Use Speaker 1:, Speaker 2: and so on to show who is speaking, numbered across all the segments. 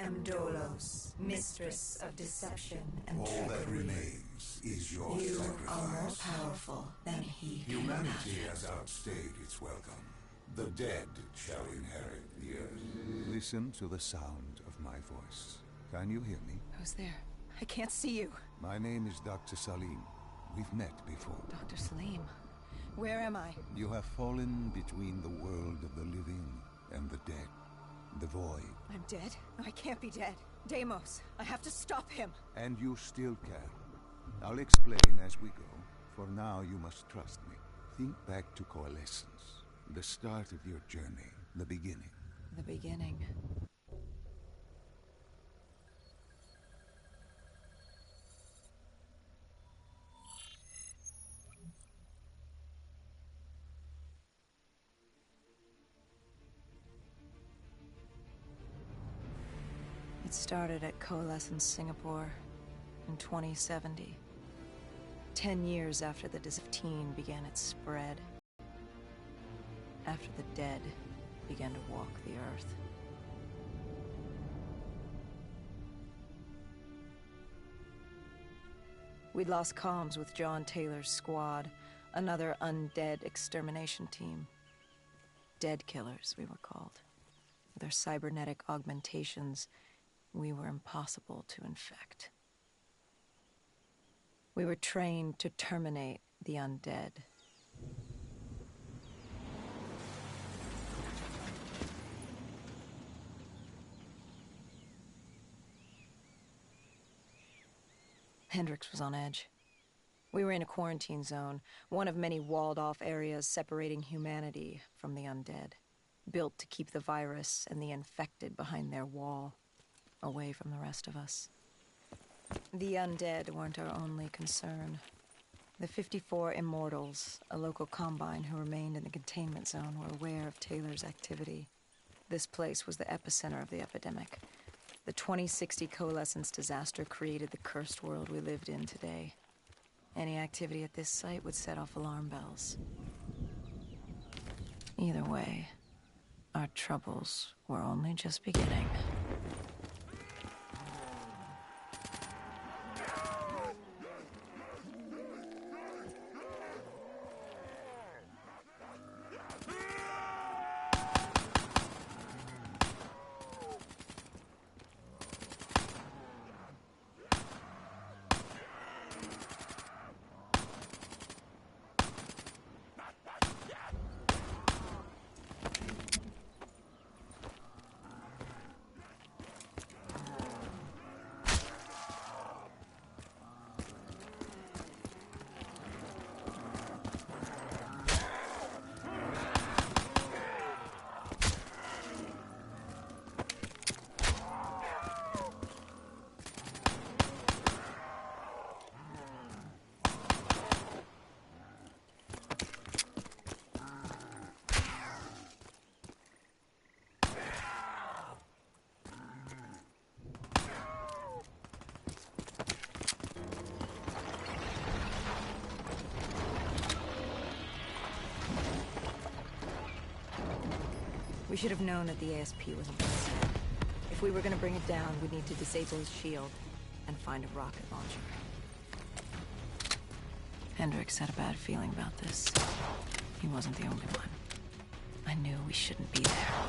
Speaker 1: am Dolos, mistress of deception and
Speaker 2: All
Speaker 1: trickery.
Speaker 2: that remains is your
Speaker 1: You
Speaker 2: sacrifice.
Speaker 1: are more powerful than he can
Speaker 2: Humanity
Speaker 1: imagine.
Speaker 2: has outstayed its welcome. The dead shall inherit the earth. Listen to the sound of my voice. Can you hear me?
Speaker 3: Who's there? I can't see you.
Speaker 2: My name is Dr. Salim. We've met before.
Speaker 3: Dr. Salim. Where am I?
Speaker 2: You have fallen between the world of the living and the dead. The void.
Speaker 3: I'm dead? No, I can't be dead. Deimos, I have to stop him.
Speaker 2: And you still can. I'll explain as we go. For now, you must trust me. Think back to Coalescence. The start of your journey. The beginning.
Speaker 3: The beginning. It started at Coalescence Singapore in 2070. 10 years after the Dis-15 began its spread. After the dead began to walk the earth. We'd lost comms with John Taylor's squad, another undead extermination team. Dead killers, we were called. With our cybernetic augmentations, we were impossible to infect. We were trained to terminate the undead. Hendricks was on edge. We were in a quarantine zone, one of many walled-off areas separating humanity from the undead, built to keep the virus and the infected behind their wall, away from the rest of us. The undead weren't our only concern. The 54 Immortals, a local combine who remained in the containment zone, were aware of Taylor's activity. This place was the epicenter of the epidemic. The 2060 Coalescence disaster created the cursed world we lived in today. Any activity at this site would set off alarm bells. Either way, our troubles were only just beginning. We should have known that the ASP wasn't going to stand. If we were going to bring it down, we'd need to disable his shield and find a rocket launcher. Hendricks had a bad feeling about this. He wasn't the only one. I knew we shouldn't be there.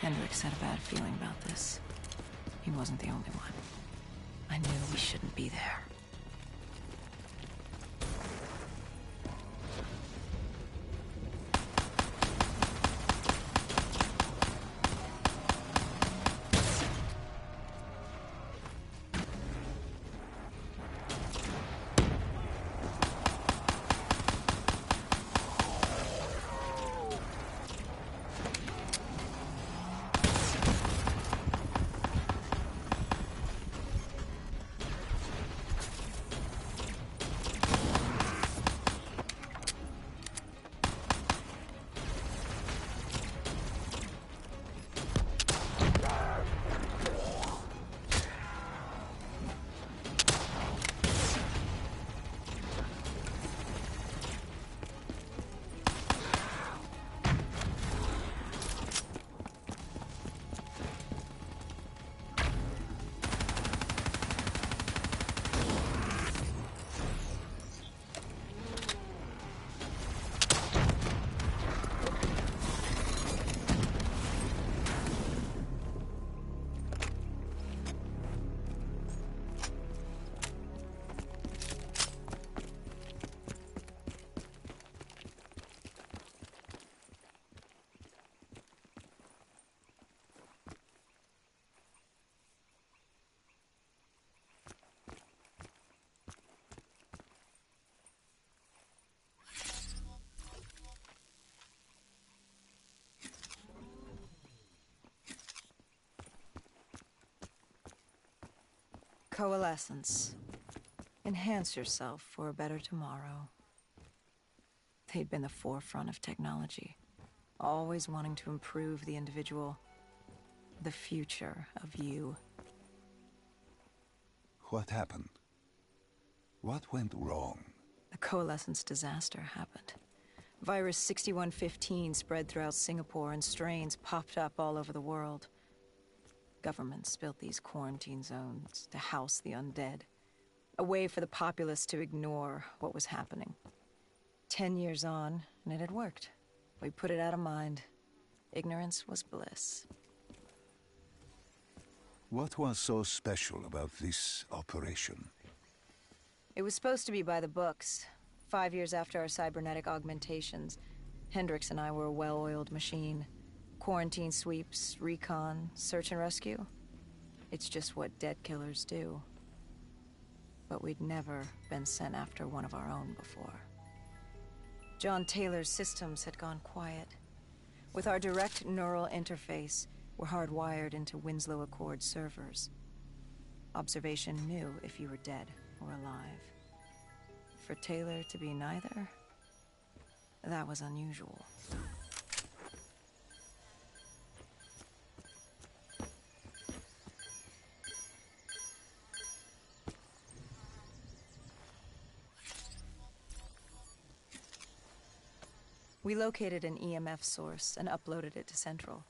Speaker 3: Hendricks had a bad feeling about this. He wasn't the only one. I knew we shouldn't be there. Coalescence. Enhance yourself for a better tomorrow. They'd been the forefront of technology, always wanting to improve the individual, the future of you.
Speaker 2: What happened? What went wrong?
Speaker 3: The Coalescence disaster happened. Virus 6115 spread throughout Singapore and strains popped up all over the world. Governments built these quarantine zones to house the undead. A way for the populace to ignore what was happening. 10 years on, and it had worked. We put it out of mind. Ignorance was bliss.
Speaker 2: What was so special about this operation?
Speaker 3: It was supposed to be by the books. 5 years after our cybernetic augmentations, Hendricks and I were a well-oiled machine. Quarantine sweeps, recon, search and rescue. It's just what dead killers do. But we'd never been sent after one of our own before. John Taylor's systems had gone quiet. With our direct neural interface, we're hardwired into Winslow Accord servers. Observation knew if you were dead or alive. For Taylor to be neither, that was unusual. We located an EMF source and uploaded it to Central.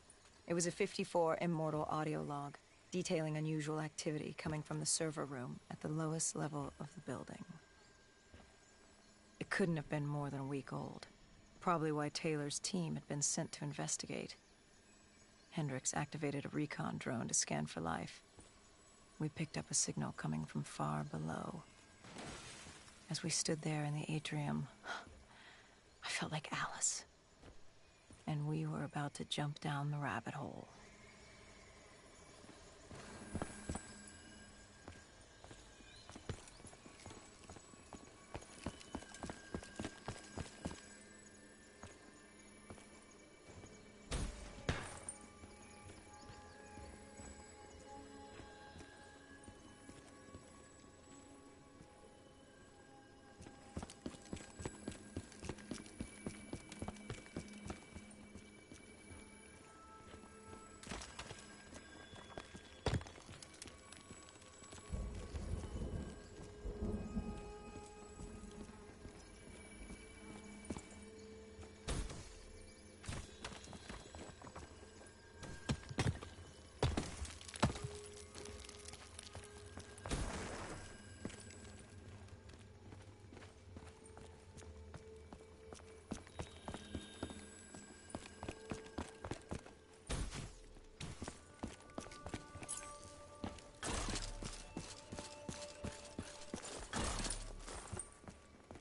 Speaker 3: It was a 54 immortal audio log, detailing unusual activity coming from the server room at the lowest level of the building. It couldn't have been more than a week old. Probably why Taylor's team had been sent to investigate. Hendricks activated a recon drone to scan for life. We picked up a signal coming from far below. As we stood there in the atrium, I felt like Alice. And we were about to jump down the rabbit hole.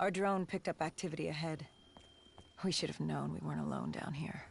Speaker 3: Our drone picked up activity ahead. We should have known we weren't alone down here.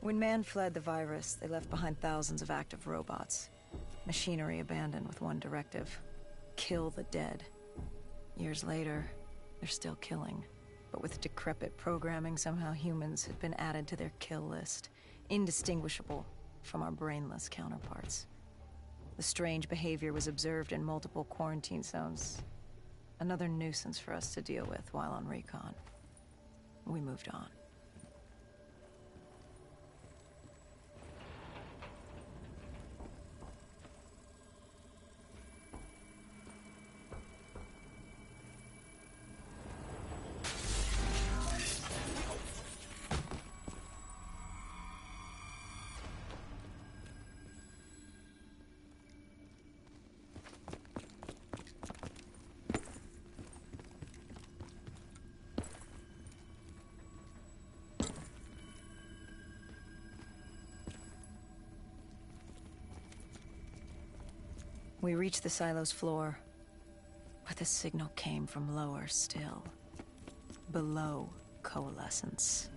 Speaker 3: When man fled the virus, they left behind thousands of active robots. Machinery abandoned with one directive: kill the dead. Years later, they're still killing. But with decrepit programming, somehow humans had been added to their kill list, indistinguishable from our brainless counterparts. The strange behavior was observed in multiple quarantine zones. Another nuisance for us to deal with while on recon. We moved on. We reached the silo's floor, but the signal came from lower still. Below Coalescence.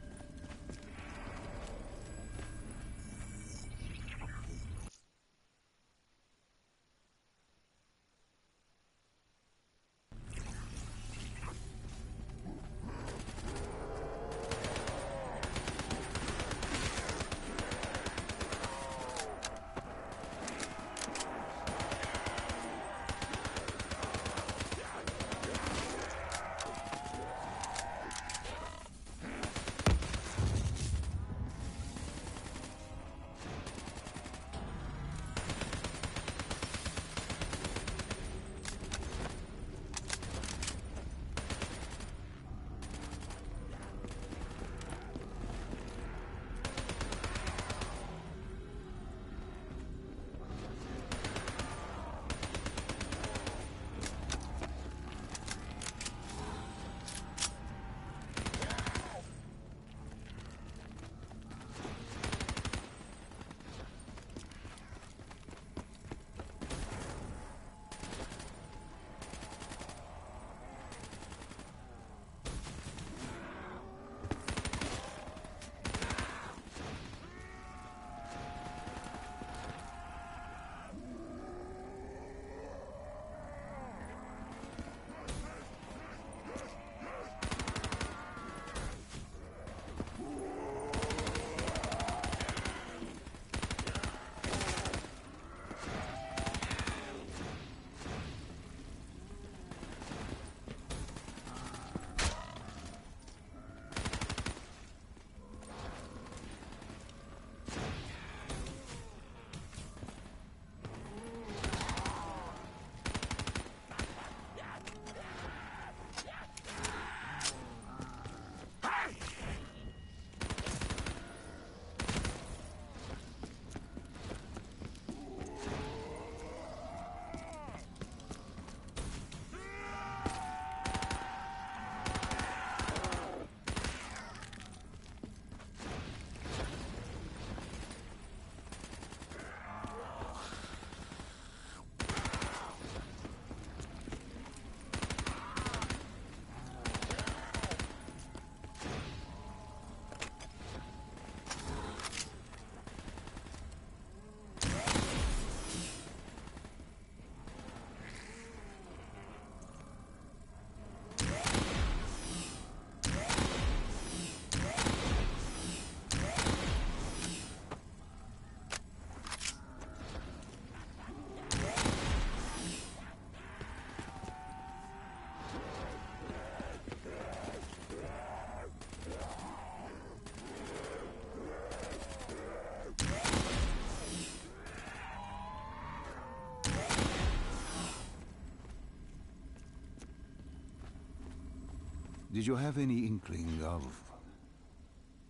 Speaker 2: Did you have any inkling of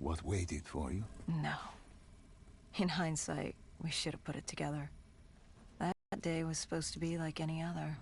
Speaker 2: what waited for you?
Speaker 3: No. In hindsight, we should have put it together. That day was supposed to be like any other.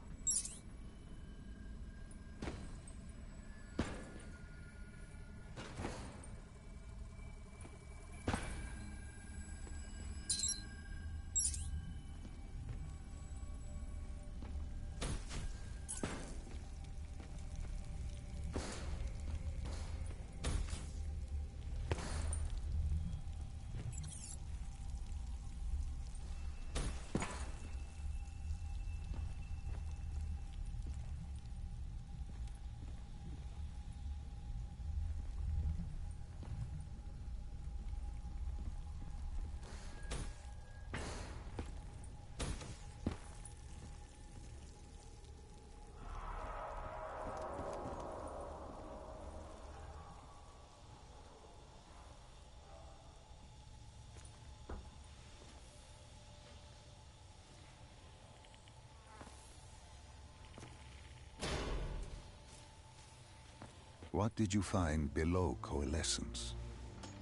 Speaker 2: What did you find below Coalescence?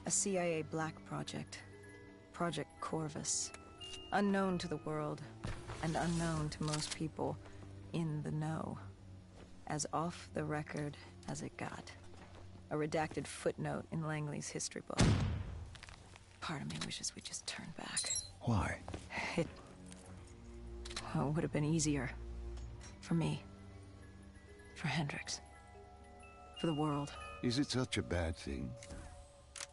Speaker 3: A CIA black project. Project Corvus. Unknown to the world, and unknown to most people in the know. As off the record as it got. A redacted footnote in Langley's history book. Part of me wishes we just turned back.
Speaker 2: Why?
Speaker 3: It would have been easier. For me. For Hendricks. For the world.
Speaker 2: Is it such a bad thing?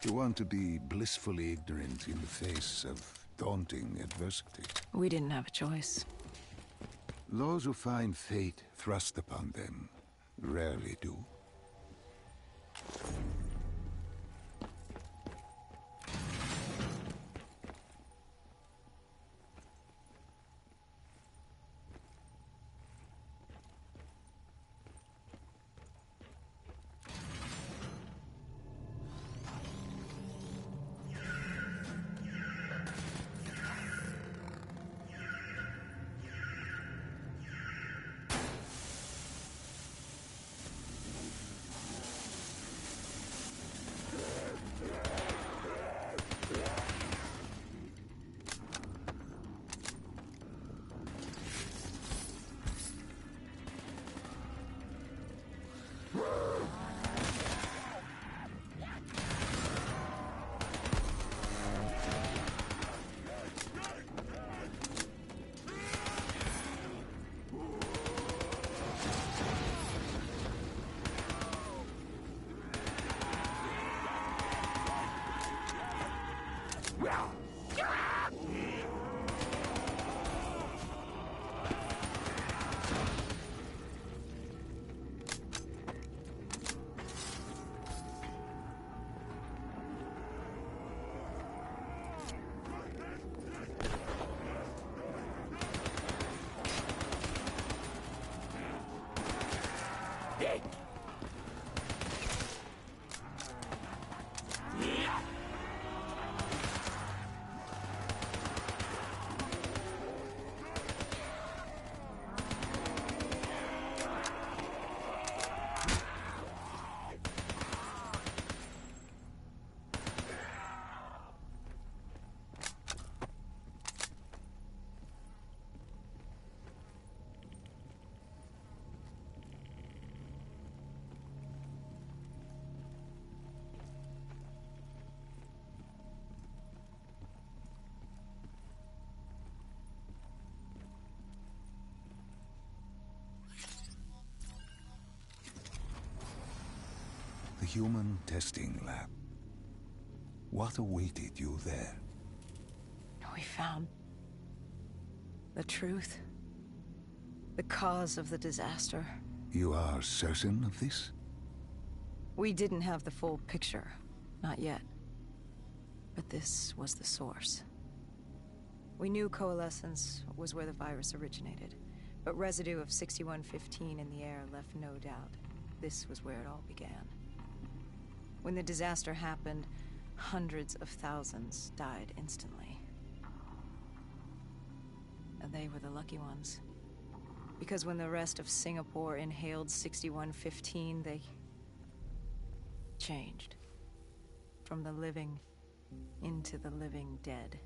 Speaker 2: To want to be blissfully ignorant in the face of daunting adversity?
Speaker 3: We didn't have a choice.
Speaker 2: Those who find fate thrust upon them rarely do. The human testing lab. What awaited you there?
Speaker 3: We found the truth. The cause of the disaster.
Speaker 2: You are certain of this?
Speaker 3: We didn't have the full picture. Not yet. But this was the source. We knew Coalescence was where the virus originated, but residue of 6115 in the air left no doubt. This was where it all began. When the disaster happened, hundreds of thousands died instantly. And they were the lucky ones. Because when the rest of Singapore inhaled 6115, changed. From the living into the living dead.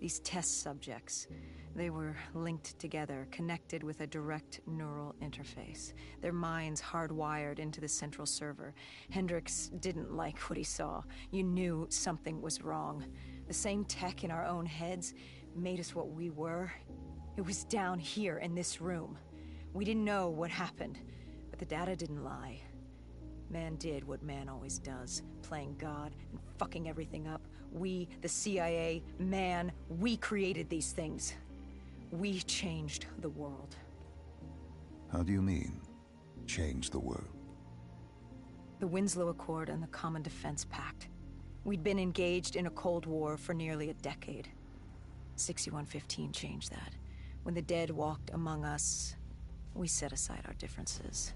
Speaker 3: These test subjects, they were linked together, connected with a direct neural interface. Their minds hardwired into the central server. Hendricks didn't like what he saw. You knew something was wrong. The same tech in our own heads made us what we were. It was down here in this room. We didn't know what happened, but the data didn't lie. Man did what man always does, playing God and fucking everything up. We, the CIA, man, we created these things. We changed the world.
Speaker 2: How do you mean, change the world?
Speaker 3: The Winslow Accord and the Common Defense Pact. We'd been engaged in a Cold War for nearly a decade. 6115 changed that. When the dead walked among us, we set aside our differences.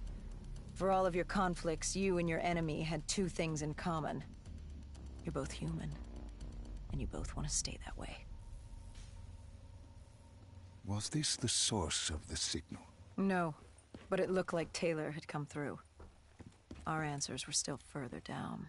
Speaker 3: For all of your conflicts, you and your enemy had two things in common. You're both human, and you both want to stay that way.
Speaker 2: Was this the source of the signal?
Speaker 3: No, but it looked like Taylor had come through. Our answers were still further down.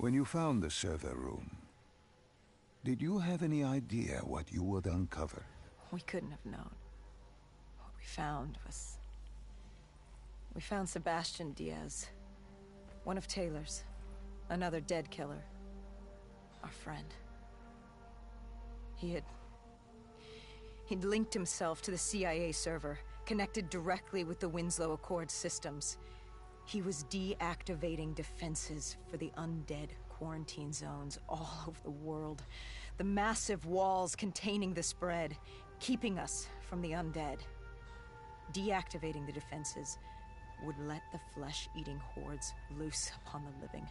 Speaker 2: When you found the server room, did you have any idea what you would uncover?
Speaker 3: We couldn't have known. What we found was... We found Sebastian Diaz. One of Taylor's. Another dead killer. Our friend. He'd linked himself to the CIA server, connected directly with the Winslow Accord systems. He was deactivating defenses for the undead quarantine zones all over the world. The massive walls containing the spread, keeping us from the undead. Deactivating the defenses would let the flesh-eating hordes loose upon the living.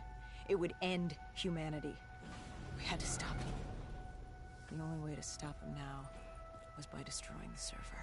Speaker 3: It would end humanity. We had to stop him. The only way to stop him now was by destroying the server.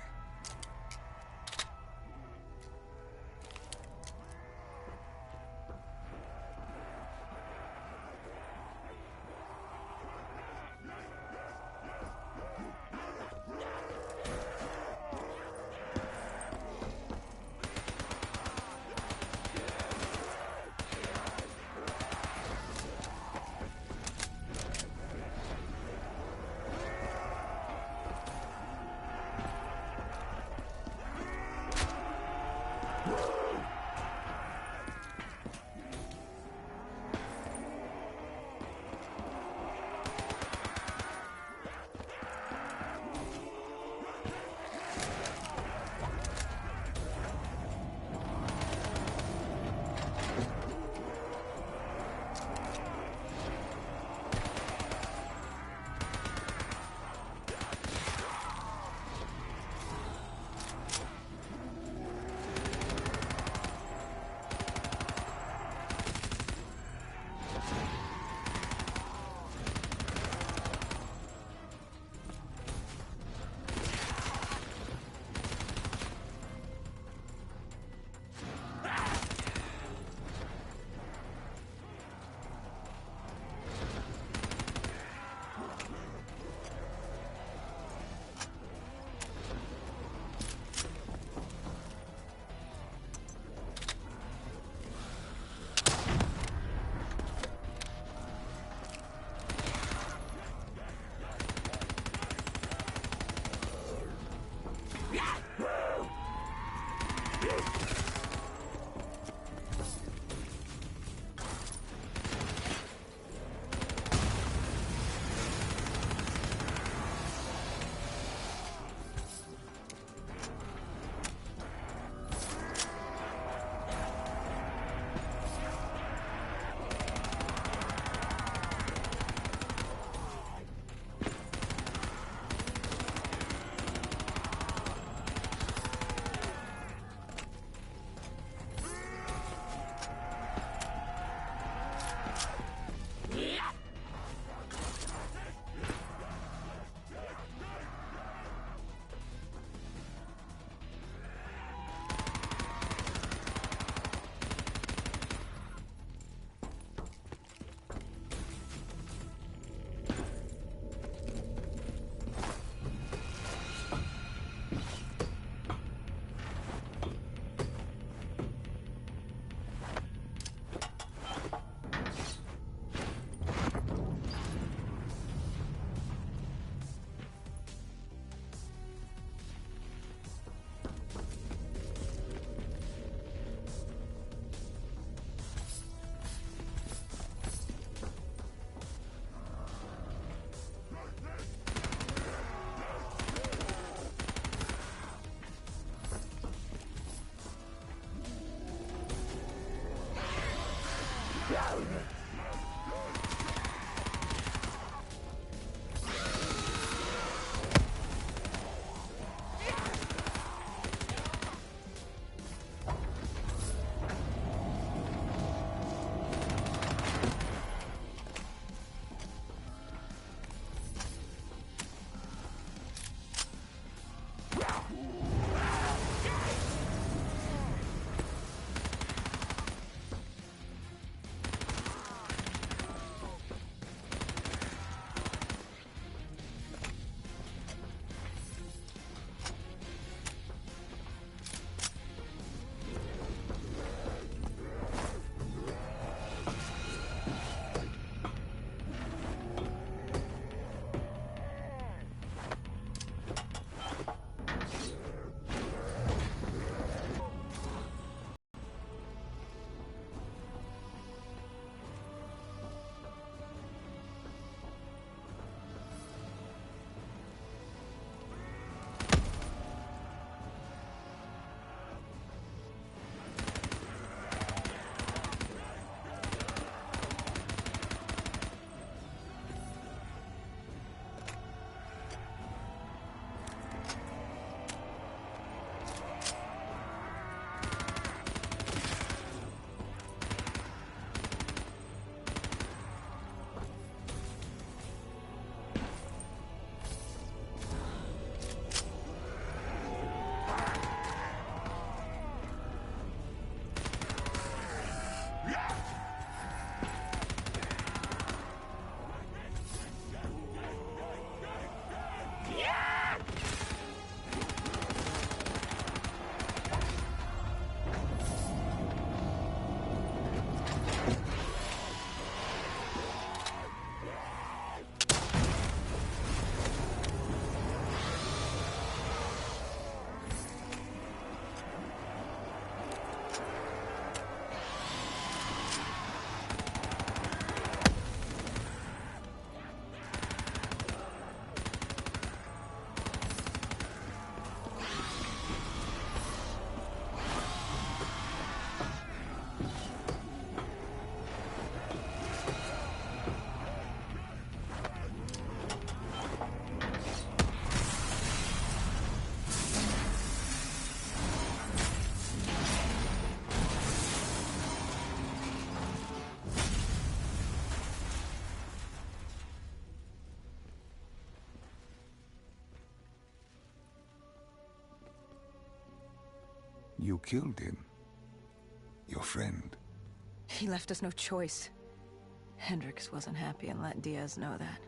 Speaker 2: You killed him. Your friend.
Speaker 3: He left us no choice. Hendricks wasn't happy and let Diaz know that.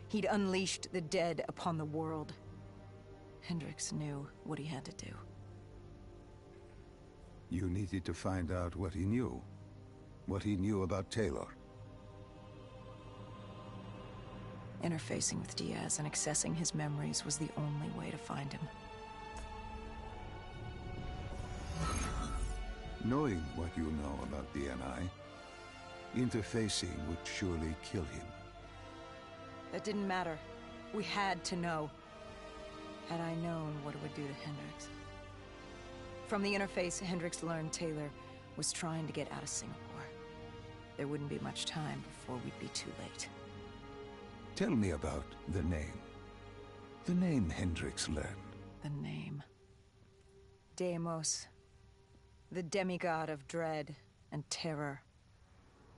Speaker 3: He'd unleashed the dead upon the world. Hendricks knew what he had to do.
Speaker 2: You needed to find out what he knew. What he knew about Taylor.
Speaker 3: Interfacing with Diaz and accessing his memories was the only way to find him.
Speaker 2: Knowing what you know about DNI, interfacing would surely kill him.
Speaker 3: That didn't matter. We had to know. Had I known what it would do to Hendricks. From the interface, Hendricks learned Taylor was trying to get out of Singapore. There wouldn't be much time before we'd be too late.
Speaker 2: Tell me about the name. The name Hendricks learned.
Speaker 3: The name. Deimos. The demigod of dread and terror.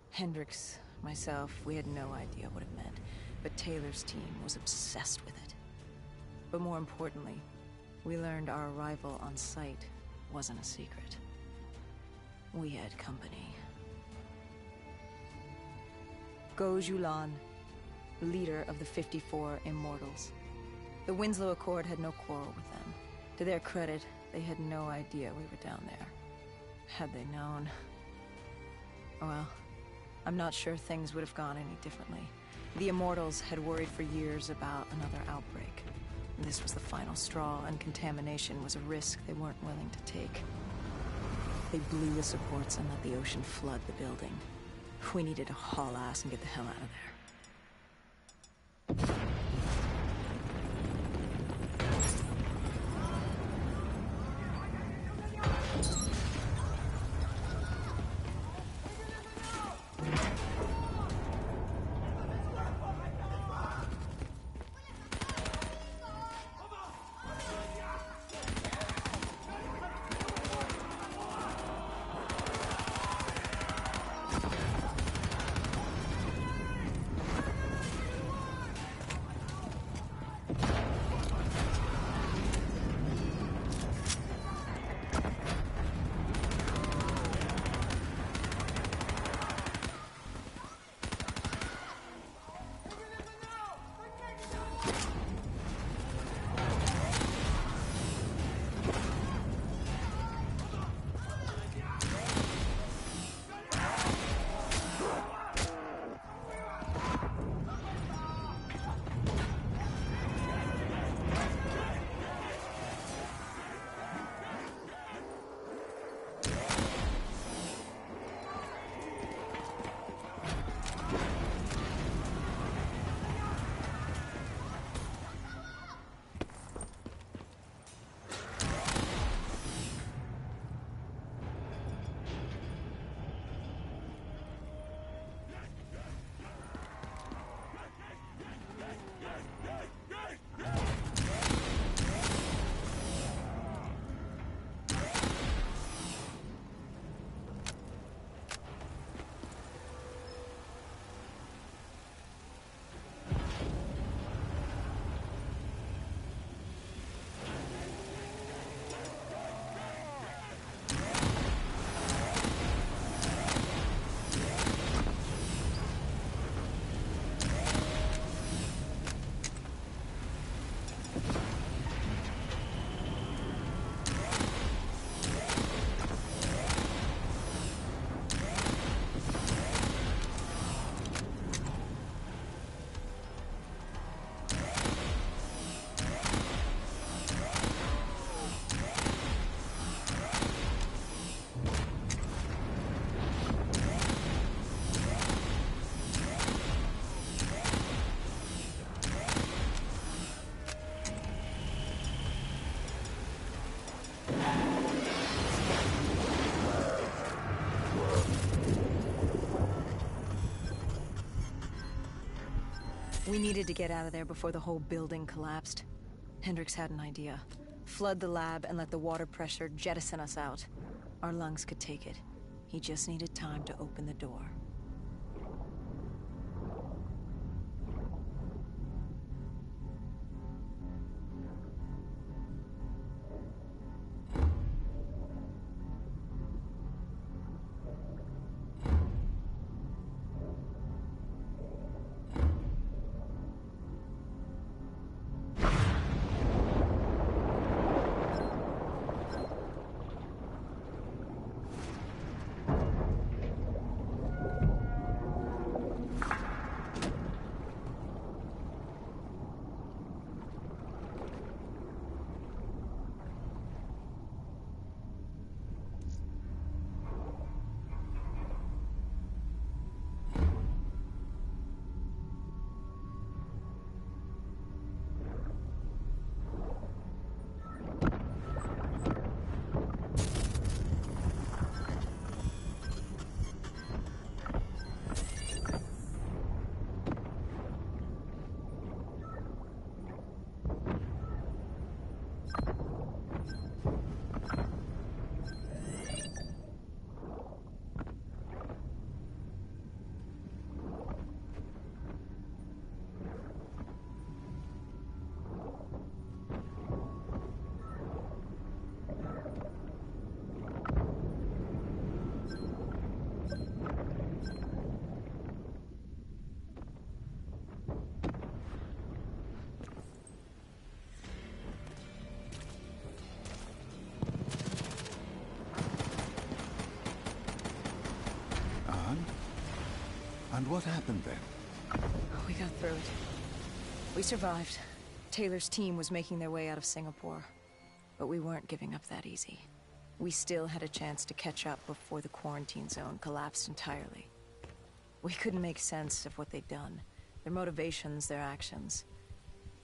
Speaker 3: Hendricks, myself, we had no idea what it meant, but Taylor's team was obsessed with it. But more importantly, we learned our arrival on site wasn't a secret. We had company. Go Julan, leader of the 54 Immortals. The Winslow Accord had no quarrel with them. To their credit, they had no idea we were down there. Had they known... Well, I'm not sure things would have gone any differently. The Immortals had worried for years about another outbreak. This was the final straw, and contamination was a risk they weren't willing to take. They blew the supports and let the ocean flood the building. We needed to haul ass and get the hell out of there. We needed to get out of there before the whole building collapsed. Hendricks had an idea. Flood the lab and let the water pressure jettison us out. Our lungs could take it. He just needed time to open the door.
Speaker 2: And what happened then?
Speaker 3: We got through it. We survived. Taylor's team was making their way out of Singapore. But we weren't giving up that easy. We still had a chance to catch up before the quarantine zone collapsed entirely. We couldn't make sense of what they'd done. Their motivations, their actions.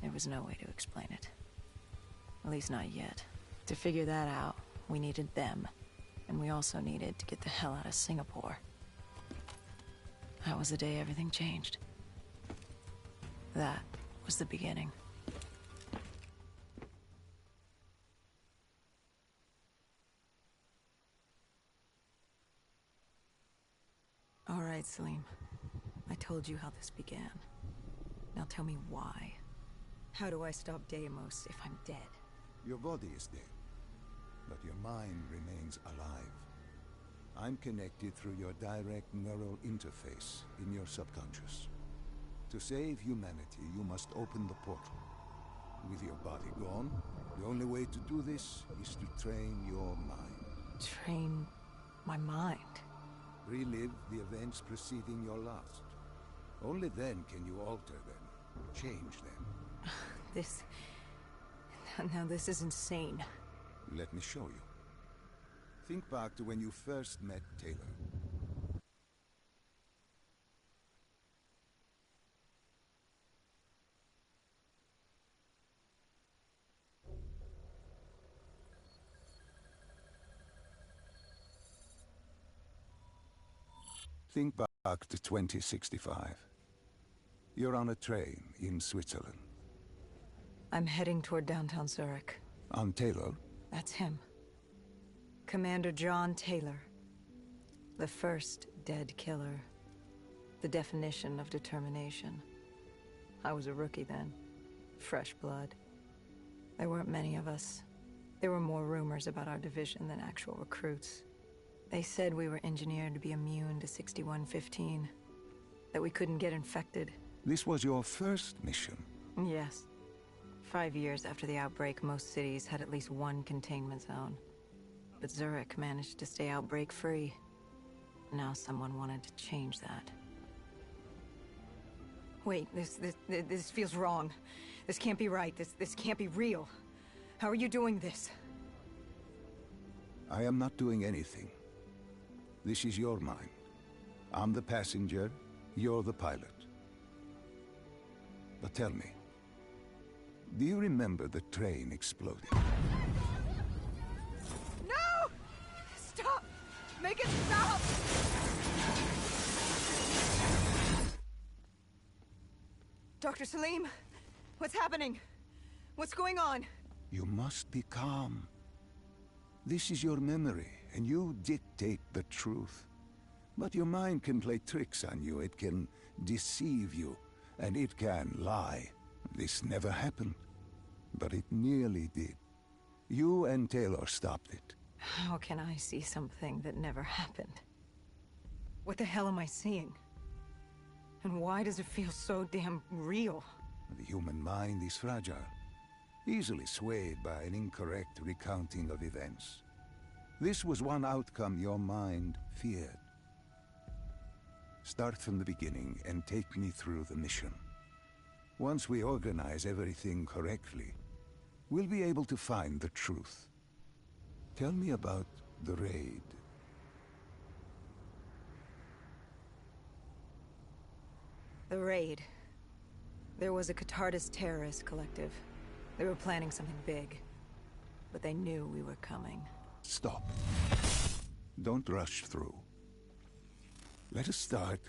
Speaker 3: There was no way to explain it. At least not yet. To figure that out, we needed them. And we also needed to get the hell out of Singapore. That was the day everything changed. That was the beginning. All right, Salim. I told you how this began. Now tell me why. How do I stop Deimos if I'm dead?
Speaker 2: Your body is dead, but your mind remains alive. I'm connected through your direct neural interface in your subconscious. To save humanity, you must open the portal. With your body gone, the only way to do this is to train your mind.
Speaker 3: Train my mind?
Speaker 2: Relive the events preceding your last. Only then can you alter them, change them.
Speaker 3: Now this is insane.
Speaker 2: Let me show you. Think back to when you first met Taylor. Think back to 2065. You're on a train in Switzerland.
Speaker 3: I'm heading toward downtown Zurich.
Speaker 2: On Taylor?
Speaker 3: That's him. Commander John Taylor. The first dead killer. The definition of determination. I was a rookie then. Fresh blood. There weren't many of us. There were more rumors about our division than actual recruits. They said we were engineered to be immune to 6115. That we couldn't get infected.
Speaker 2: This was your first mission?
Speaker 3: Yes. 5 years after the outbreak, most cities had at least one containment zone. But Zurich managed to stay outbreak-free. Now someone wanted to change that. Wait, this feels wrong. This can't be right. This can't be real. How are you doing this?
Speaker 2: I am not doing anything. This is your mind. I'm the passenger, you're the pilot. But tell me, do you remember the train exploding?
Speaker 3: No! Stop! Make it stop! Dr. Salim, what's happening? What's going on?
Speaker 2: You must be calm. This is your memory, and you dictate the truth. But your mind can play tricks on you. It can deceive you, and it can lie. This never happened, but it nearly did. You and Taylor stopped it.
Speaker 3: How can I see something that never happened? What the hell am I seeing? And why does it feel so damn real?
Speaker 2: The human mind is fragile, easily swayed by an incorrect recounting of events. This was one outcome your mind feared. Start from the beginning and take me through the mission. Once we organize everything correctly, we'll be able to find the truth. Tell me about the raid.
Speaker 3: The raid. There was a Catardist terrorist collective. They were planning something big. But they knew we were coming.
Speaker 2: Stop. Don't rush through. Let us start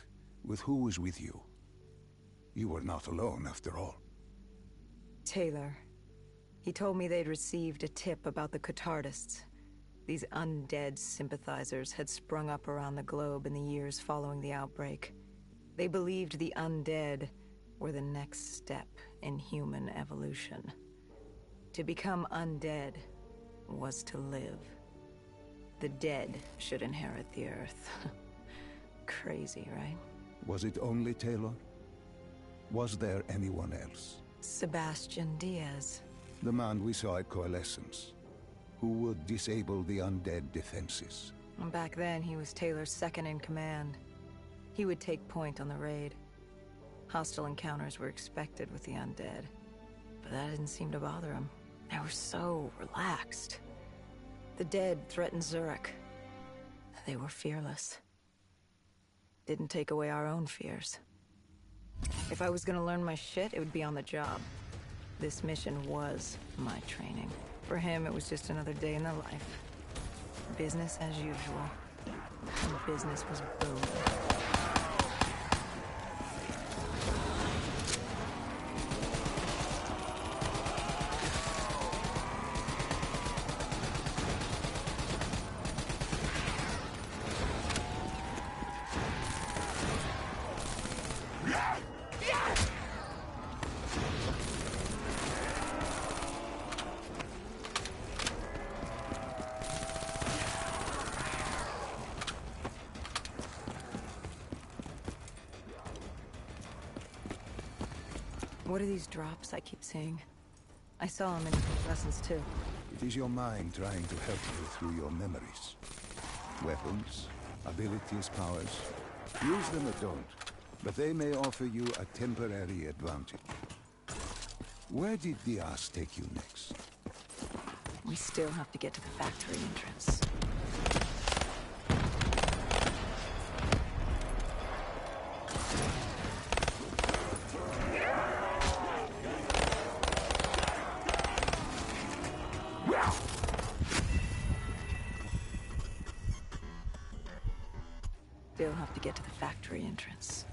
Speaker 2: with who was with you. You were not alone, after all.
Speaker 3: Taylor. He told me they'd received a tip about the Catardists. These undead sympathizers had sprung up around the globe in the years following the outbreak. They believed the undead were the next step in human evolution. To become undead was to live. The dead should inherit the Earth. Crazy, right?
Speaker 2: Was it only Taylor? Was there anyone else?
Speaker 3: Sebastian Diaz.
Speaker 2: The man we saw at Coalescence, who would disable the undead defenses.
Speaker 3: And back then, he was Taylor's second in command. He would take point on the raid. Hostile encounters were expected with the undead, but that didn't seem to bother him. They were so relaxed. The dead threatened Zurich. They were fearless. Didn't take away our own fears. If I was gonna learn my shit, it would be on the job. This mission was my training. For him, it was just another day in the life. Business as usual. And the business was booming. What are these drops I keep seeing? I saw them in lessons too.
Speaker 2: It is your mind trying to help you through your memories. Weapons, abilities, powers. Use them or don't, but they may offer you a temporary advantage. Where did Diaz take you next?
Speaker 3: We still have to get to the factory entrance. Still have to get to the factory entrance.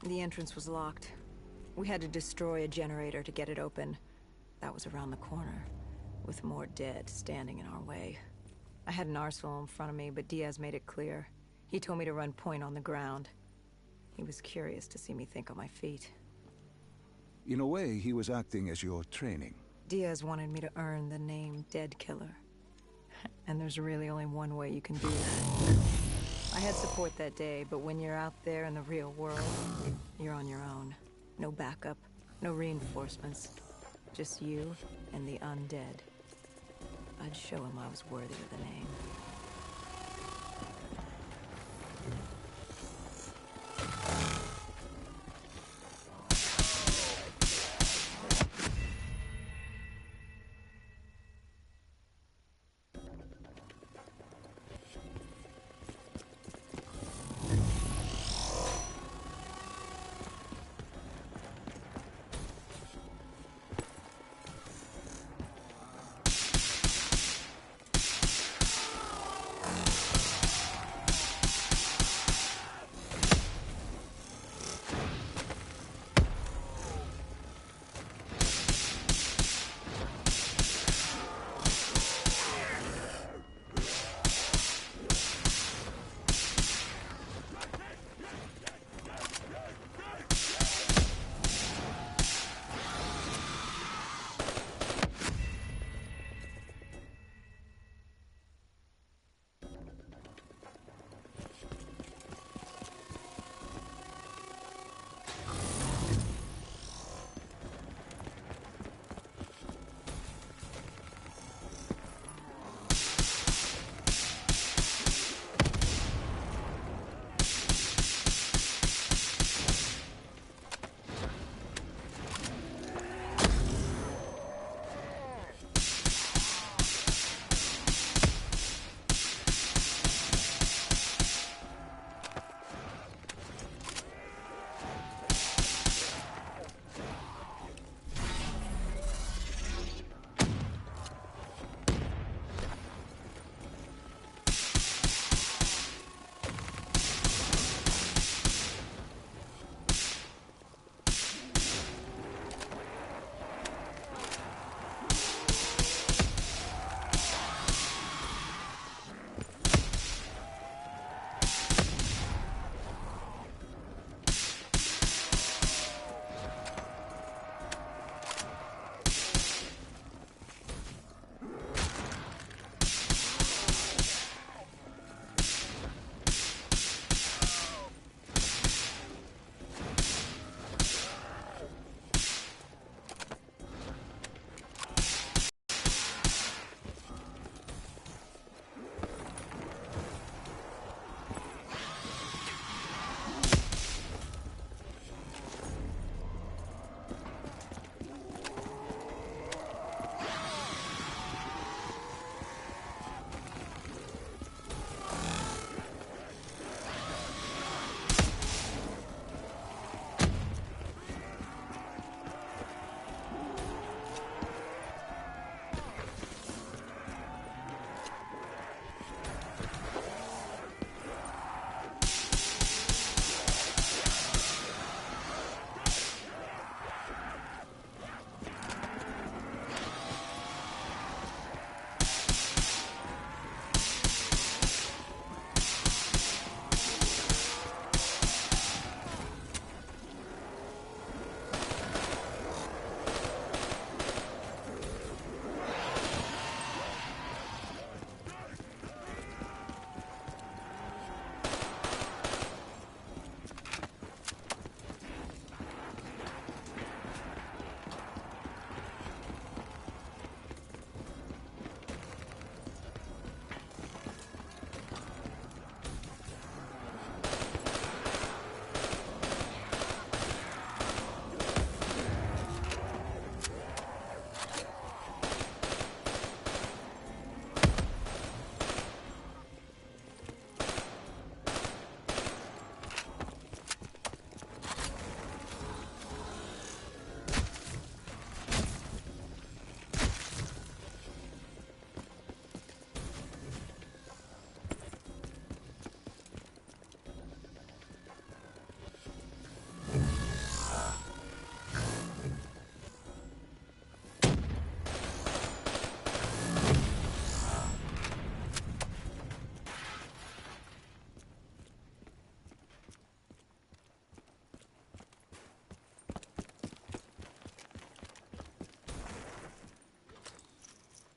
Speaker 3: The entrance was locked. We had to destroy a generator to get it open. That was around the corner, with more dead standing in our way. I had an arsenal in front of me, but Diaz made it clear. He told me to run point on the ground. He was curious to see me think on my feet.
Speaker 2: In a way, he was acting as your training.
Speaker 3: Diaz wanted me to earn the name Dead Killer. And there's really only one way you can do that. I had support that day, but when you're out there in the real world, you're on your own. No backup, no reinforcements. Just you and the undead. I'd show him I was worthy of the name.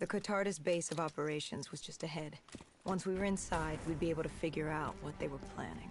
Speaker 3: The Cotardis base of operations was just ahead. Once we were inside, we'd be able to figure out what they were planning.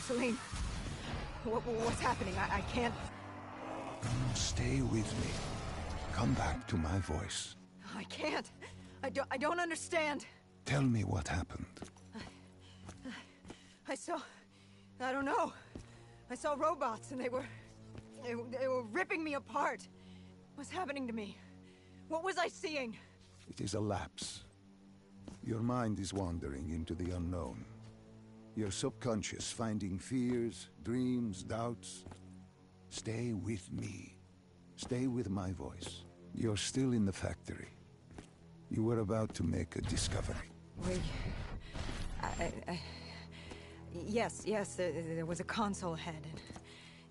Speaker 3: Celine, what's happening? I can't...
Speaker 2: Stay with me. Come back to my voice.
Speaker 3: I can't. I don't understand.
Speaker 2: Tell me what happened.
Speaker 3: I don't know. I saw robots and they were ripping me apart. What's happening to me? What was I seeing?
Speaker 2: It is a lapse. Your mind is wandering into the unknown. Your subconscious finding fears, dreams, doubts. Stay with me. Stay with my voice. You're still in the factory. You were about to make a discovery.
Speaker 3: Wait... Yes, there was a console head,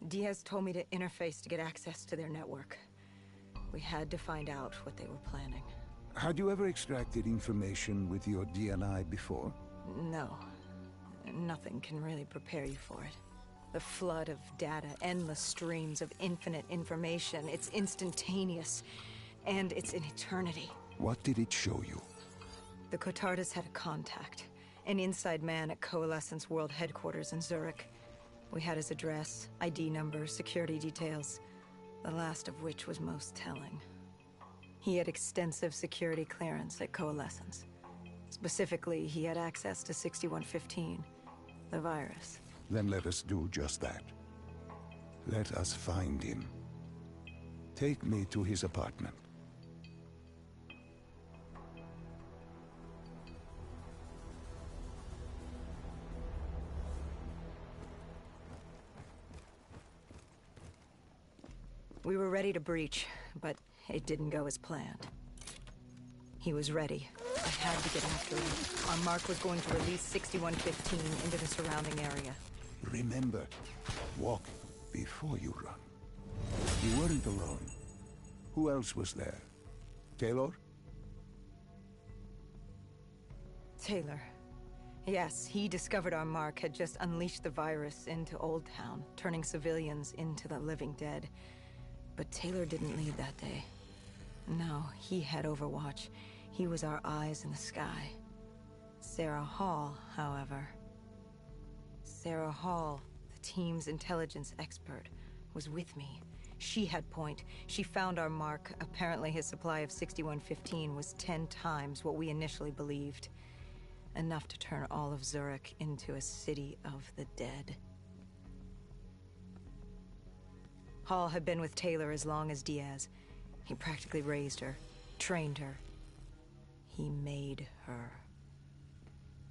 Speaker 3: and Diaz told me to interface to get access to their network. We had to find out what they were planning.
Speaker 2: Had you ever extracted information with your DNI before?
Speaker 3: No. Nothing can really prepare you for it. The flood of data, endless streams of infinite information, it's instantaneous, and it's an eternity.
Speaker 2: What did it show you?
Speaker 3: The Cotardis had a contact. An inside man at Coalescence World Headquarters in Zurich. We had his address, ID number, security details, the last of which was most telling. He had extensive security clearance at Coalescence. Specifically, he had access to 6115, the virus.
Speaker 2: Then let us do just that. Let us find him. Take me to his apartment.
Speaker 3: We were ready to breach, but it didn't go as planned. He was ready. I had to get after him. Our mark was going to release 6115 into the surrounding area.
Speaker 2: Remember, walk before you run. You weren't alone. Who else was there? Taylor?
Speaker 3: Taylor. Yes, he discovered our mark had just unleashed the virus into Old Town, turning civilians into the living dead. But Taylor didn't lead that day. No, he had Overwatch. He was our eyes in the sky. Sarah Hall, however... Sarah Hall, the team's intelligence expert, was with me. She had point. She found our mark. Apparently his supply of 6115 was 10 times what we initially believed. Enough to turn all of Zurich into a city of the dead. Hall had been with Taylor as long as Diaz. He practically raised her, trained her. He made her.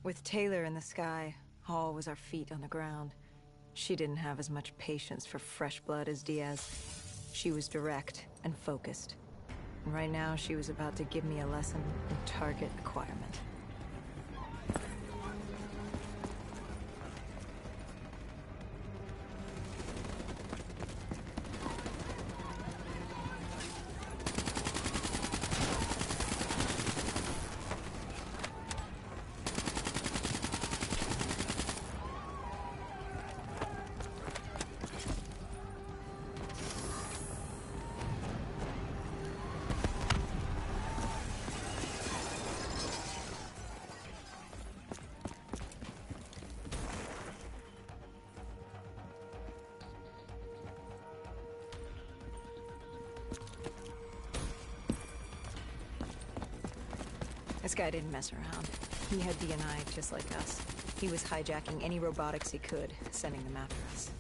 Speaker 3: With Taylor in the sky, Hall was our feet on the ground. She didn't have as much patience for fresh blood as Diaz. She was direct and focused. And right now, she was about to give me a lesson in target acquirement. This guy didn't mess around. He had DNI just like us. He was hijacking any robotics he could, sending them after us.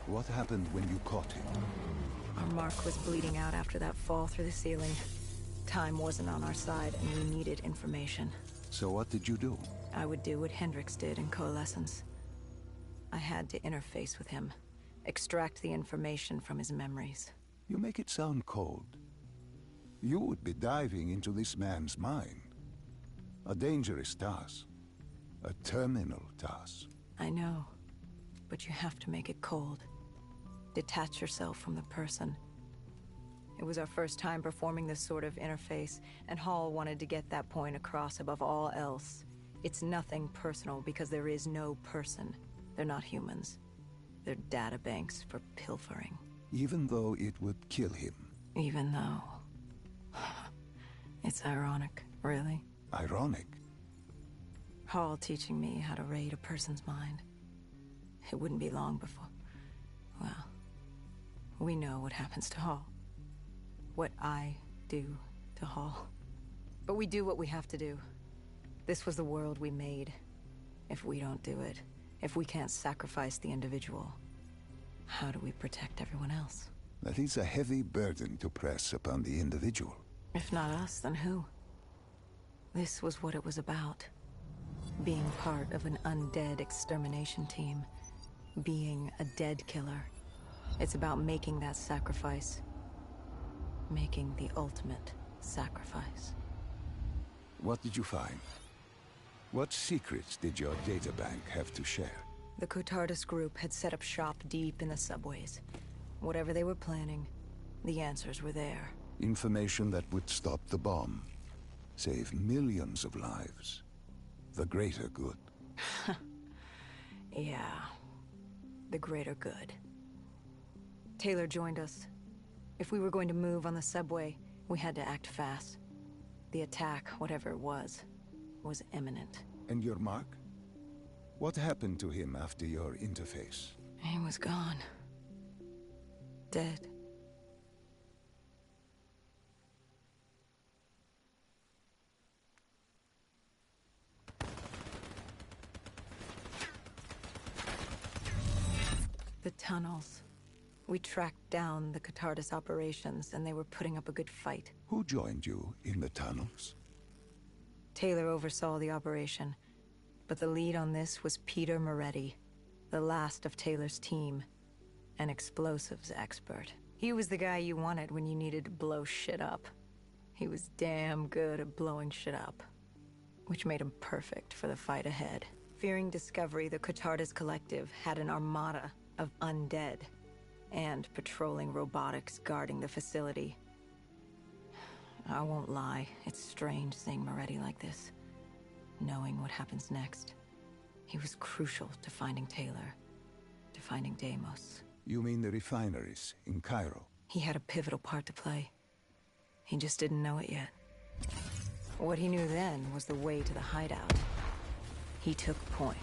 Speaker 2: What happened when you caught him?
Speaker 3: Our mark was bleeding out after that fall through the ceiling. Time wasn't on our side, and we needed information.
Speaker 2: So what did you do?
Speaker 3: I would do what Hendricks did in Coalescence. I had to interface with him, extract the information from his memories.
Speaker 2: You make it sound cold. You would be diving into this man's mind. A dangerous task. A terminal task.
Speaker 3: I know, but you have to make it cold. Detach yourself from the person. It was our first time performing this sort of interface, and Hall wanted to get that point across above all else. It's nothing personal because there is no person. They're not humans. They're data banks for pilfering.
Speaker 2: Even though it would kill him.
Speaker 3: Even though... It's ironic, really.
Speaker 2: Ironic?
Speaker 3: Hall teaching me how to raid a person's mind. It wouldn't be long before... Well... We know what happens to Hall. What I do to Hall. But we do what we have to do. This was the world we made. If we don't do it, if we can't sacrifice the individual, how do we protect everyone else?
Speaker 2: That is a heavy burden to press upon the individual.
Speaker 3: If not us, then who? This was what it was about. Being part of an undead extermination team. Being a dead killer. It's about making that sacrifice. Making the ultimate sacrifice.
Speaker 2: What did you find? What secrets did your databank have to share?
Speaker 3: The Cotardus group had set up shop deep in the subways. Whatever they were planning, the answers were there.
Speaker 2: Information that would stop the bomb. Save millions of lives. The greater good.
Speaker 3: Yeah. The greater good. Taylor joined us. If we were going to move on the subway, we had to act fast. The attack, whatever it was imminent.
Speaker 2: And your mark? What happened to him after your interface?
Speaker 3: He was gone. Dead. The tunnels. We tracked down the Cotardus operations, and they were putting up a good fight.
Speaker 2: Who joined you in the tunnels?
Speaker 3: Taylor oversaw the operation, but the lead on this was Peter Moretti, the last of Taylor's team, an explosives expert. He was the guy you wanted when you needed to blow shit up. He was damn good at blowing shit up, which made him perfect for the fight ahead. Fearing discovery, the Cotardus Collective had an armada of undead and patrolling robotics guarding the facility. I won't lie, it's strange seeing Moretti like this, knowing what happens next. He was crucial to finding Taylor, to finding Deimos.
Speaker 2: You mean the refineries in Cairo?
Speaker 3: He had a pivotal part to play. He just didn't know it yet. What he knew then was the way to the hideout. He took point.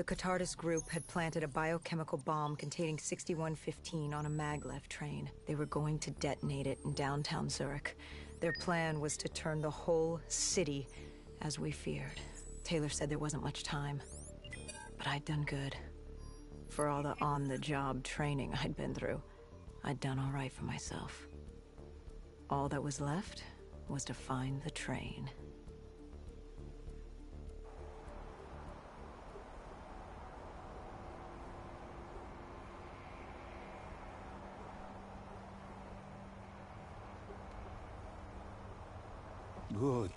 Speaker 3: The Catardus group had planted a biochemical bomb containing 6115 on a maglev train. They were going to detonate it in downtown Zurich. Their plan was to turn the whole city, as we feared. Taylor said there wasn't much time. But I'd done good. For all the on-the-job training I'd been through, I'd done all right for myself. All that was left was to find the train.
Speaker 2: Good.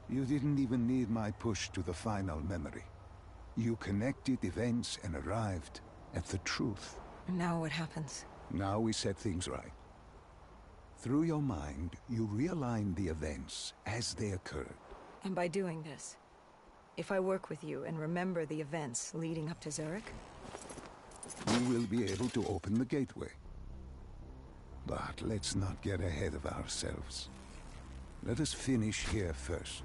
Speaker 2: You didn't even need my push to the final memory. You connected events and arrived at the truth.
Speaker 3: And now what happens?
Speaker 2: Now we set things right. Through your mind, you realign the events as they occurred.
Speaker 3: And by doing this, if I work with you and remember the events leading up to Zurich,
Speaker 2: You will be able to open the gateway. But let's not get ahead of ourselves. Let us finish here first.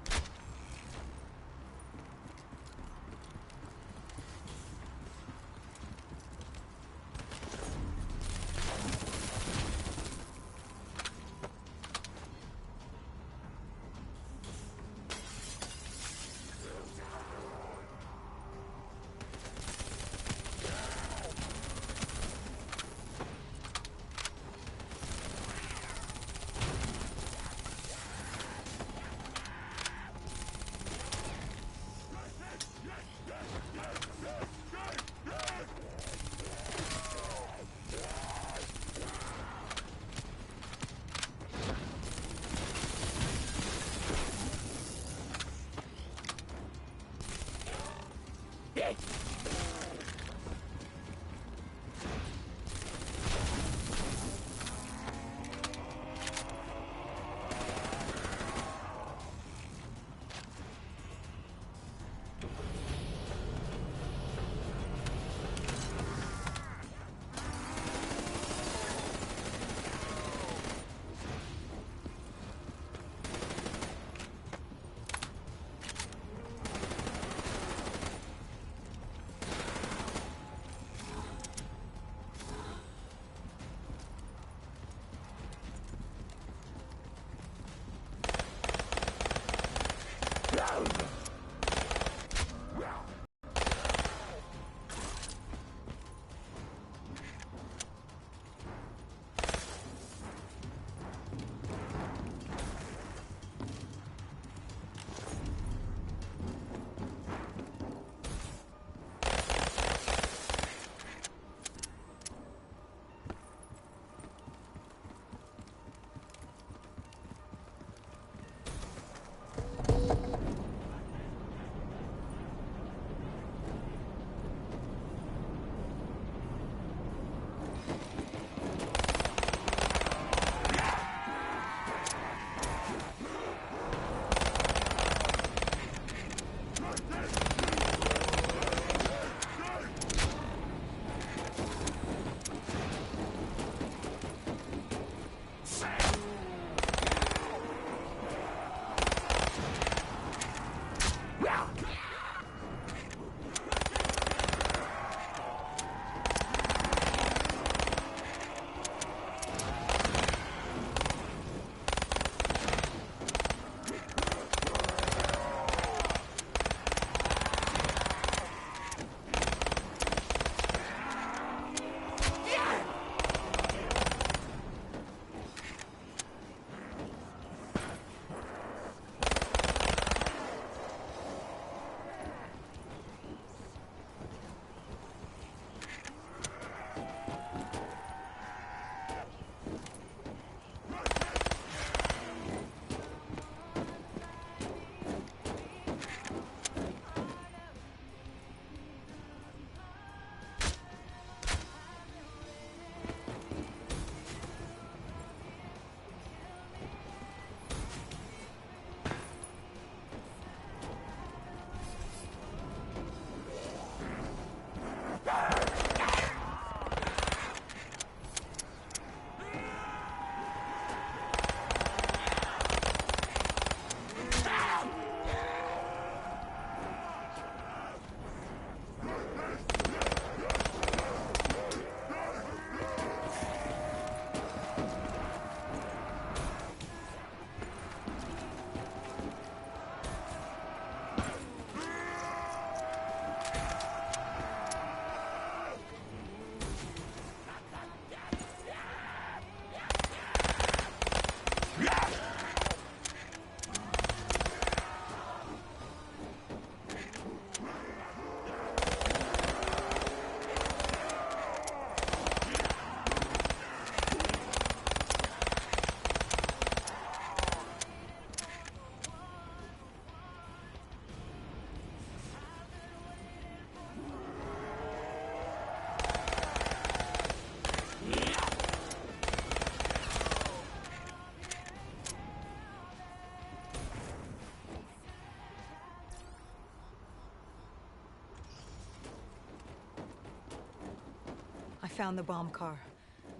Speaker 3: found the bomb car.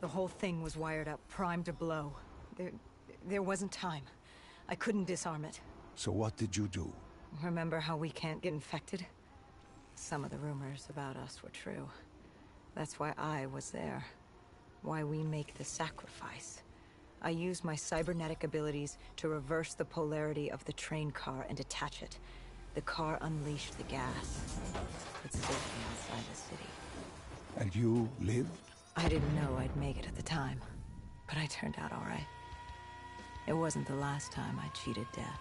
Speaker 3: The whole thing was wired up, primed to blow. There wasn't time. I couldn't disarm it.
Speaker 2: So what did you do?
Speaker 3: Remember how we can't get infected? Some of the rumors about us were true. That's why I was there. Why we make the sacrifice. I used my cybernetic abilities to reverse the polarity of the train car and detach it. The car unleashed the gas. It's safely outside the city.
Speaker 2: And you lived?
Speaker 3: I didn't know I'd make it at the time, but I turned out all right. It wasn't the last time I cheated death.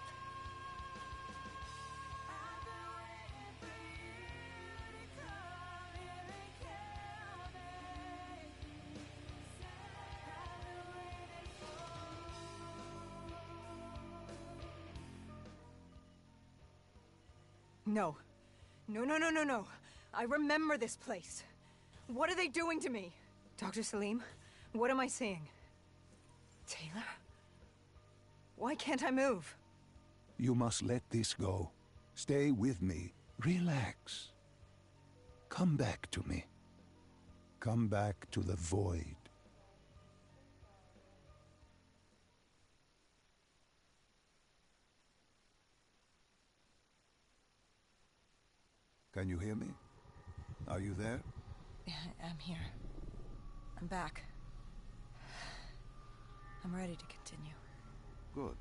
Speaker 3: No. No. I remember this place. What are they doing to me? Dr. Salim, what am I seeing? Taylor? Why can't I move?
Speaker 2: You must let this go. Stay with me. Relax. Come back to me. Come back to the void. Can you hear me? Are you there?
Speaker 3: Yeah, I'm here. I'm back. I'm ready to continue.
Speaker 2: Good.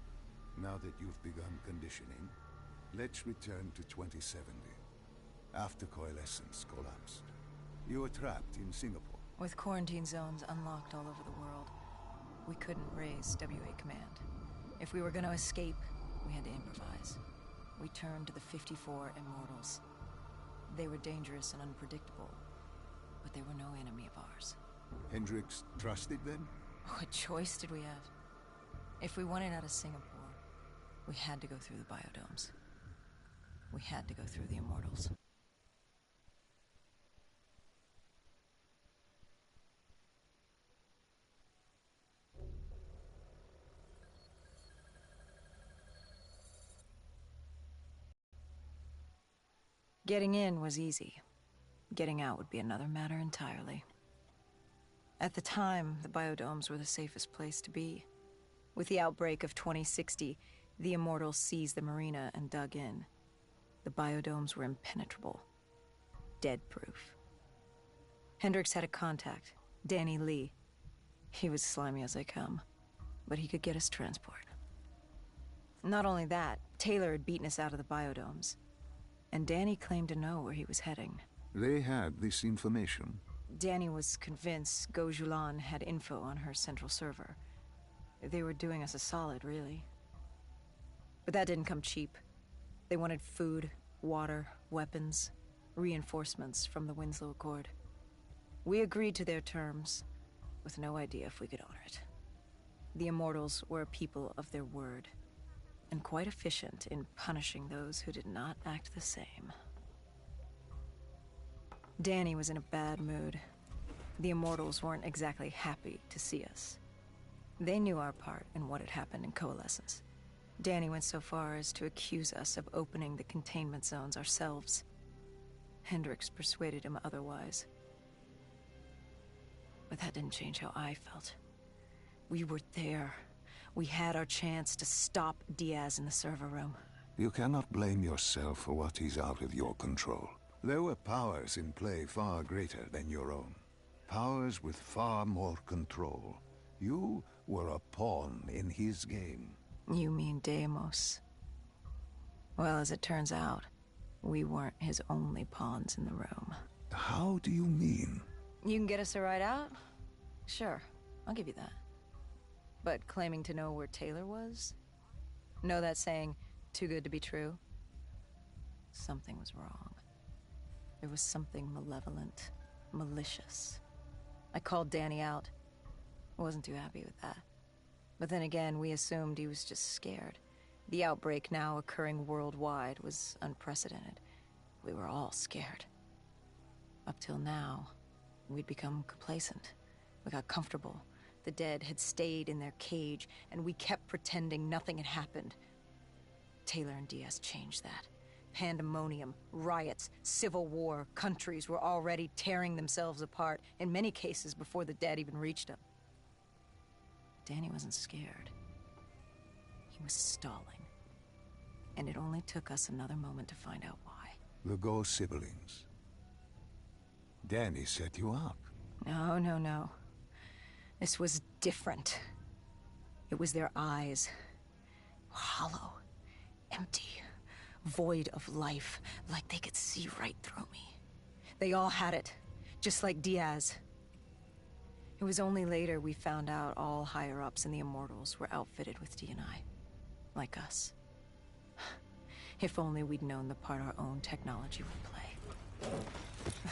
Speaker 2: Now that you've begun conditioning, let's return to 2070. After Coalescence collapsed. You were trapped in Singapore.
Speaker 3: With quarantine zones unlocked all over the world, we couldn't raise WA command. If we were going to escape, we had to improvise. We turned to the 54 Immortals. They were dangerous and unpredictable, but they were no enemy of ours.
Speaker 2: Hendricks trusted them?
Speaker 3: What choice did we have? If we wanted out of Singapore, we had to go through the biodomes. We had to go through the Immortals. Getting in was easy. Getting out would be another matter entirely. At the time, the biodomes were the safest place to be. With the outbreak of 2060, the Immortals seized the marina and dug in. The biodomes were impenetrable. Dead-proof. Hendricks had a contact, Danny Lee. He was slimy as they come, but he could get us transport. Not only that, Taylor had beaten us out of the biodomes. And Danny claimed to know where he was heading.
Speaker 2: They had this information.
Speaker 3: Danny was convinced Gojulan had info on her central server. They were doing us a solid, really. But that didn't come cheap. They wanted food, water, weapons, reinforcements from the Winslow Accord. We agreed to their terms, with no idea if we could honor it. The Immortals were a people of their word, and quite efficient in punishing those who did not act the same. Danny was in a bad mood. The Immortals weren't exactly happy to see us. They knew our part in what had happened in Coalescence. Danny went so far as to accuse us of opening the containment zones ourselves. Hendricks persuaded him otherwise. But that didn't change how I felt. We were there. We had our chance to stop Diaz in the server room.
Speaker 2: You cannot blame yourself for what is out of your control. There were powers in play far greater than your own. Powers with far more control. You were a pawn in his game.
Speaker 3: You mean Deimos? Well, as it turns out, we weren't his only pawns in the room.
Speaker 2: How do you mean?
Speaker 3: You can get us a ride out? Sure, I'll give you that. But claiming to know where Taylor was? Know that saying, too good to be true? Something was wrong. There was something malevolent, malicious. I called Danny out. Wasn't too happy with that. But then again, we assumed he was just scared. The outbreak now occurring worldwide was unprecedented. We were all scared. Up till now, we'd become complacent. We got comfortable. The dead had stayed in their cage, and we kept pretending nothing had happened. Taylor and Diaz changed that. Pandemonium, riots, civil war, countries were already tearing themselves apart, in many cases before the dead even reached them. Danny wasn't scared. He was stalling. And it only took us another moment to find out why.
Speaker 2: The Ghost siblings. Danny set you up.
Speaker 3: No. This was different. It was their eyes. Hollow. Empty. Void of life. Like they could see right through me. They all had it. Just like Diaz. It was only later we found out all higher-ups in the Immortals were outfitted with D&I. Like us. If only we'd known the part our own technology would play.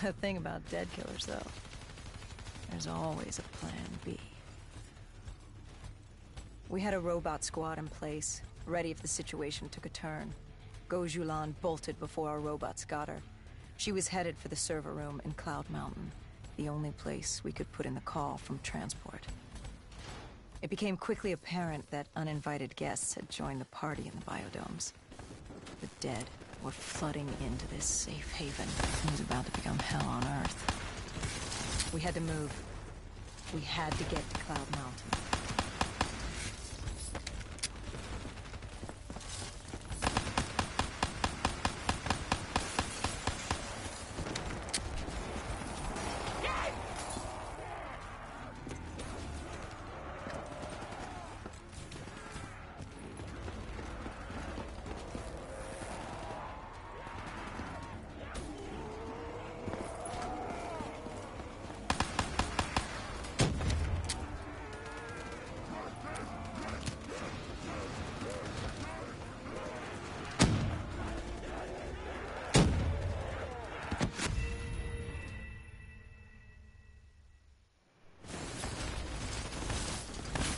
Speaker 3: The thing about dead killers, though, there's always a plan B. We had a robot squad in place, ready if the situation took a turn. Gojulan bolted before our robots got her. She was headed for the server room in Cloud Mountain, the only place we could put in the call from transport. It became quickly apparent that uninvited guests had joined the party in the biodomes. The dead were flooding into this safe haven. It was about to become hell on Earth. We had to move. We had to get to Cloud Mountain.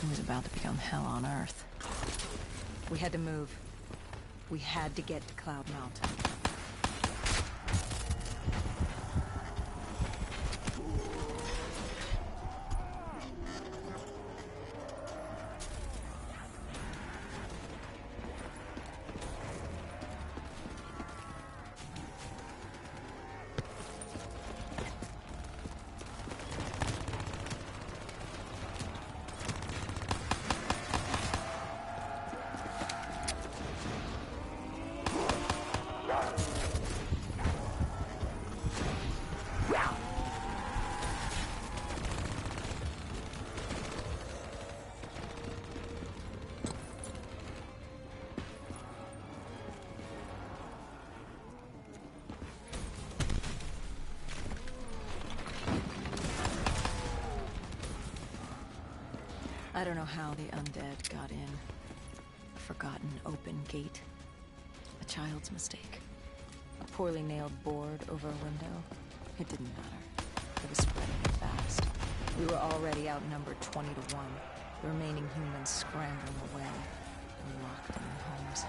Speaker 3: It was about to become hell on Earth. We had to move. We had to get to Cloud Mountain. I don't know how the undead got in. A forgotten open gate. A child's mistake. A poorly nailed board over a window. It didn't matter. It was spreading fast. We were already outnumbered 20 to 1. The remaining humans scrambling away. Locked in their homes.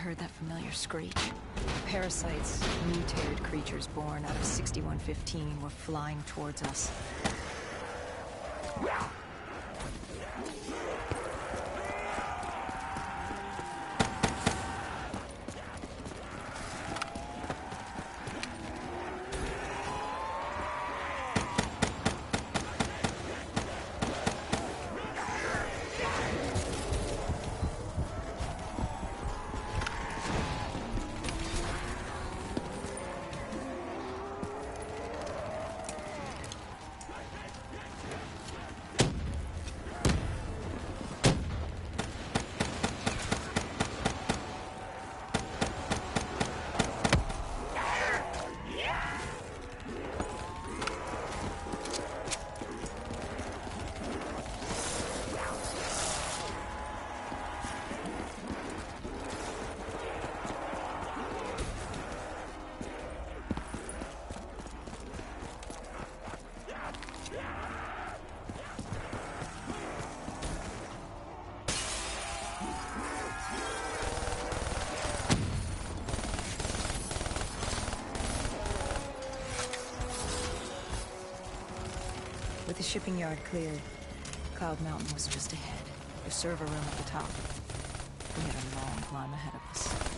Speaker 3: Heard that familiar screech. Parasites, mutated creatures born out of 6115 were flying towards us. the shipping yard cleared. Cloud Mountain was just ahead. The server room at the top. We had a long climb ahead of us.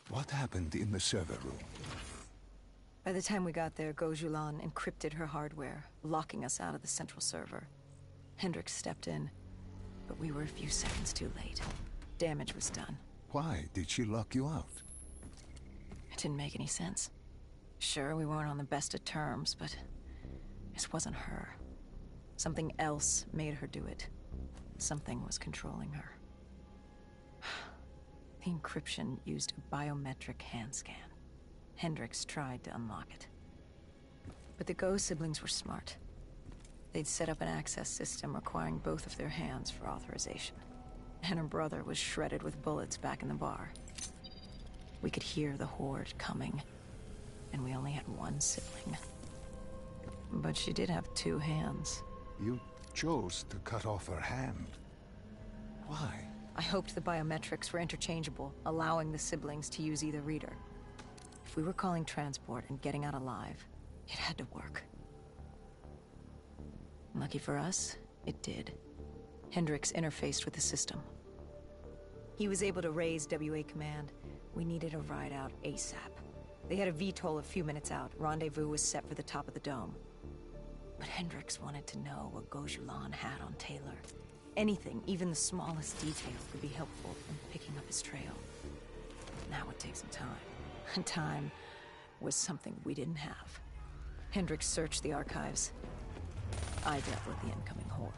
Speaker 2: What happened in the server room?
Speaker 3: By the time we got there, Gojulan encrypted her hardware, locking us out of the central server. Hendricks stepped in, but we were a few seconds too late. Damage was done.
Speaker 2: Why did she lock you out?
Speaker 3: It didn't make any sense. Sure, we weren't on the best of terms, but this wasn't her. Something else made her do it. Something was controlling her. The encryption used a biometric hand scan. Hendricks tried to unlock it. But the Go siblings were smart. They'd set up an access system requiring both of their hands for authorization. And her brother was shredded with bullets back in the bar. We could hear the horde coming, and we only had one sibling. But she did have two hands.
Speaker 2: You chose to cut off her hand. Why?
Speaker 3: I hoped the biometrics were interchangeable, allowing the siblings to use either reader. If we were calling transport and getting out alive, it had to work. Lucky for us, it did. Hendricks interfaced with the system. He was able to raise WA command. We needed a ride out ASAP. They had a VTOL a few minutes out. Rendezvous was set for the top of the dome. But Hendricks wanted to know what Gojulan had on Taylor. Anything, even the smallest detail, could be helpful in picking up his trail. That would take some time. And time was something we didn't have. Hendricks searched the archives. I dealt with the incoming horde.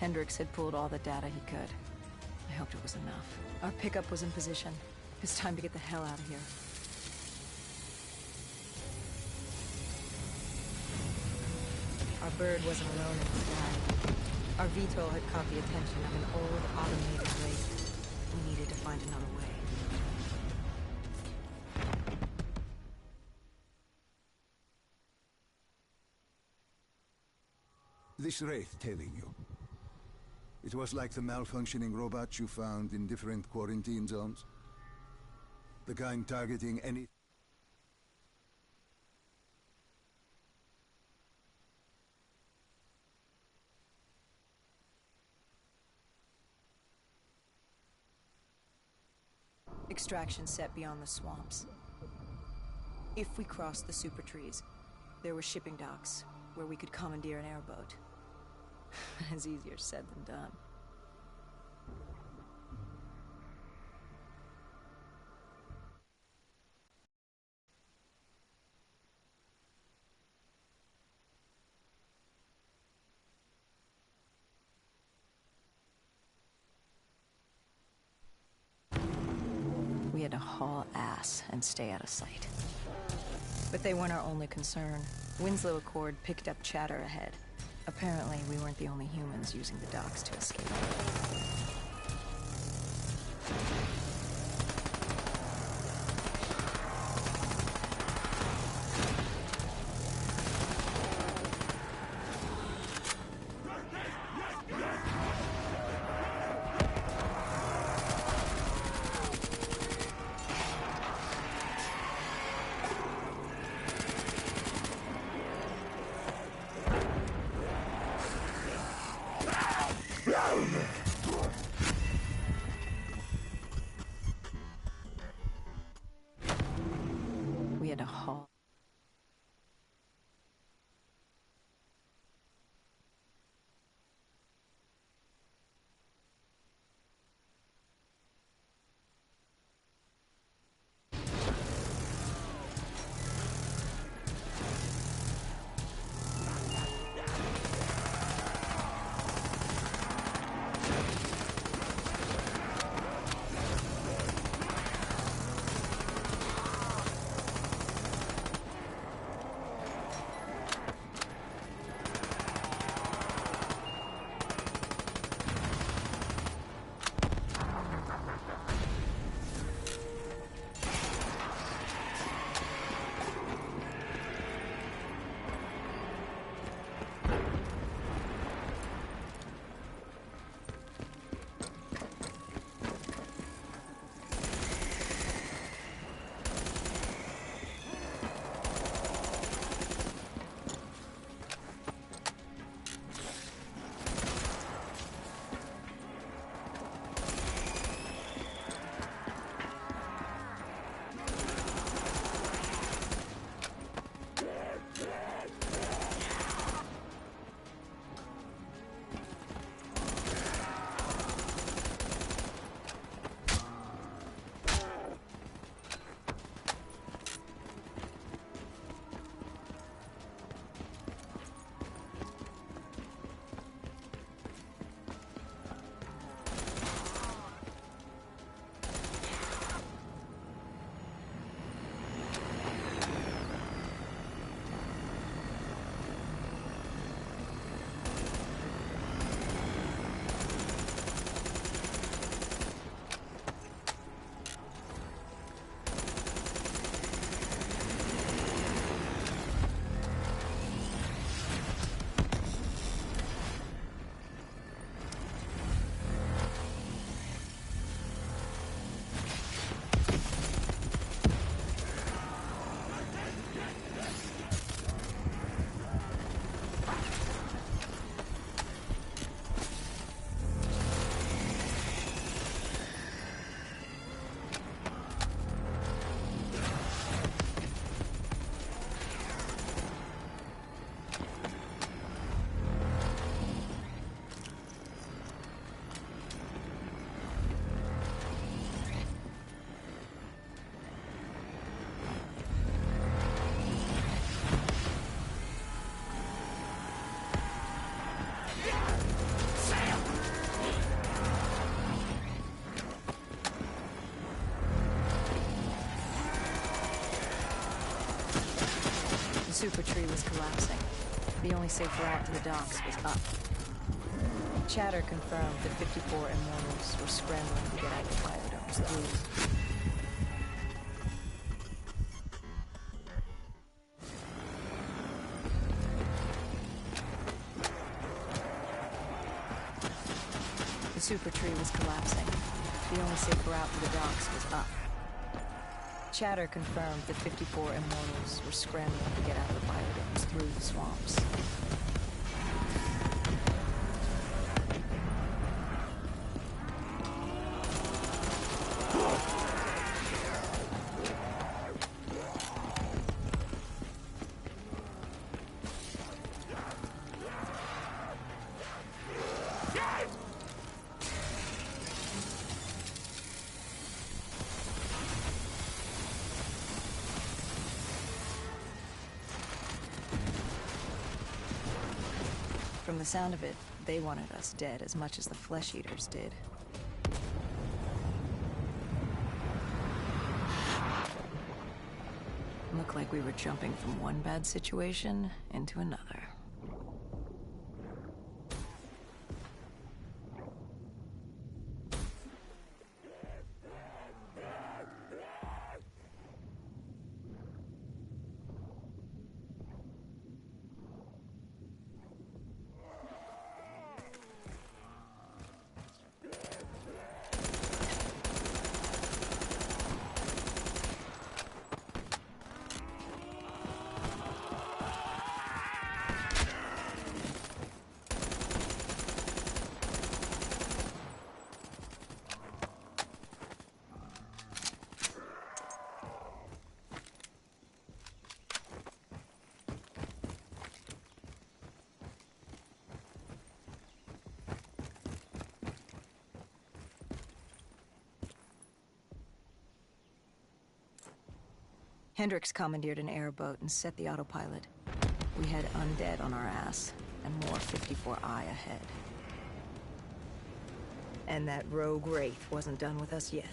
Speaker 3: Hendricks had pulled all the data he could. I hoped it was enough. Our pickup was in position. It's time to get the hell out of here. Our bird wasn't alone in the sky. Our VTOL had caught the attention of an old, automated race. We needed to find another way.
Speaker 2: This Wraith tailing you. It was like the malfunctioning robots you found in different quarantine zones? The kind targeting any...
Speaker 3: Extraction set beyond the swamps. If we crossed the super trees, there were shipping docks where we could commandeer an airboat. It's easier said than done. We had to haul ass and stay out of sight. But they weren't our only concern. Winslow Accord picked up chatter ahead. Apparently, we weren't the only humans using the docks to escape. We had to haul. super tree was collapsing. The only safe route to the docks was up. Chatter confirmed that 54 Immortals were scrambling to get out the biodome's through. The super tree was collapsing. The only safe route to the docks was up. Chatter confirmed that 54 Immortals were scrambling to get out of the biodomes through the swamps. From the sound of it, they wanted us dead as much as the Flesh Eaters did. Looked like we were jumping from one bad situation into another. Hendricks commandeered an airboat and set the autopilot. We had undead on our ass, and more 54I ahead. And that rogue wraith wasn't done with us yet.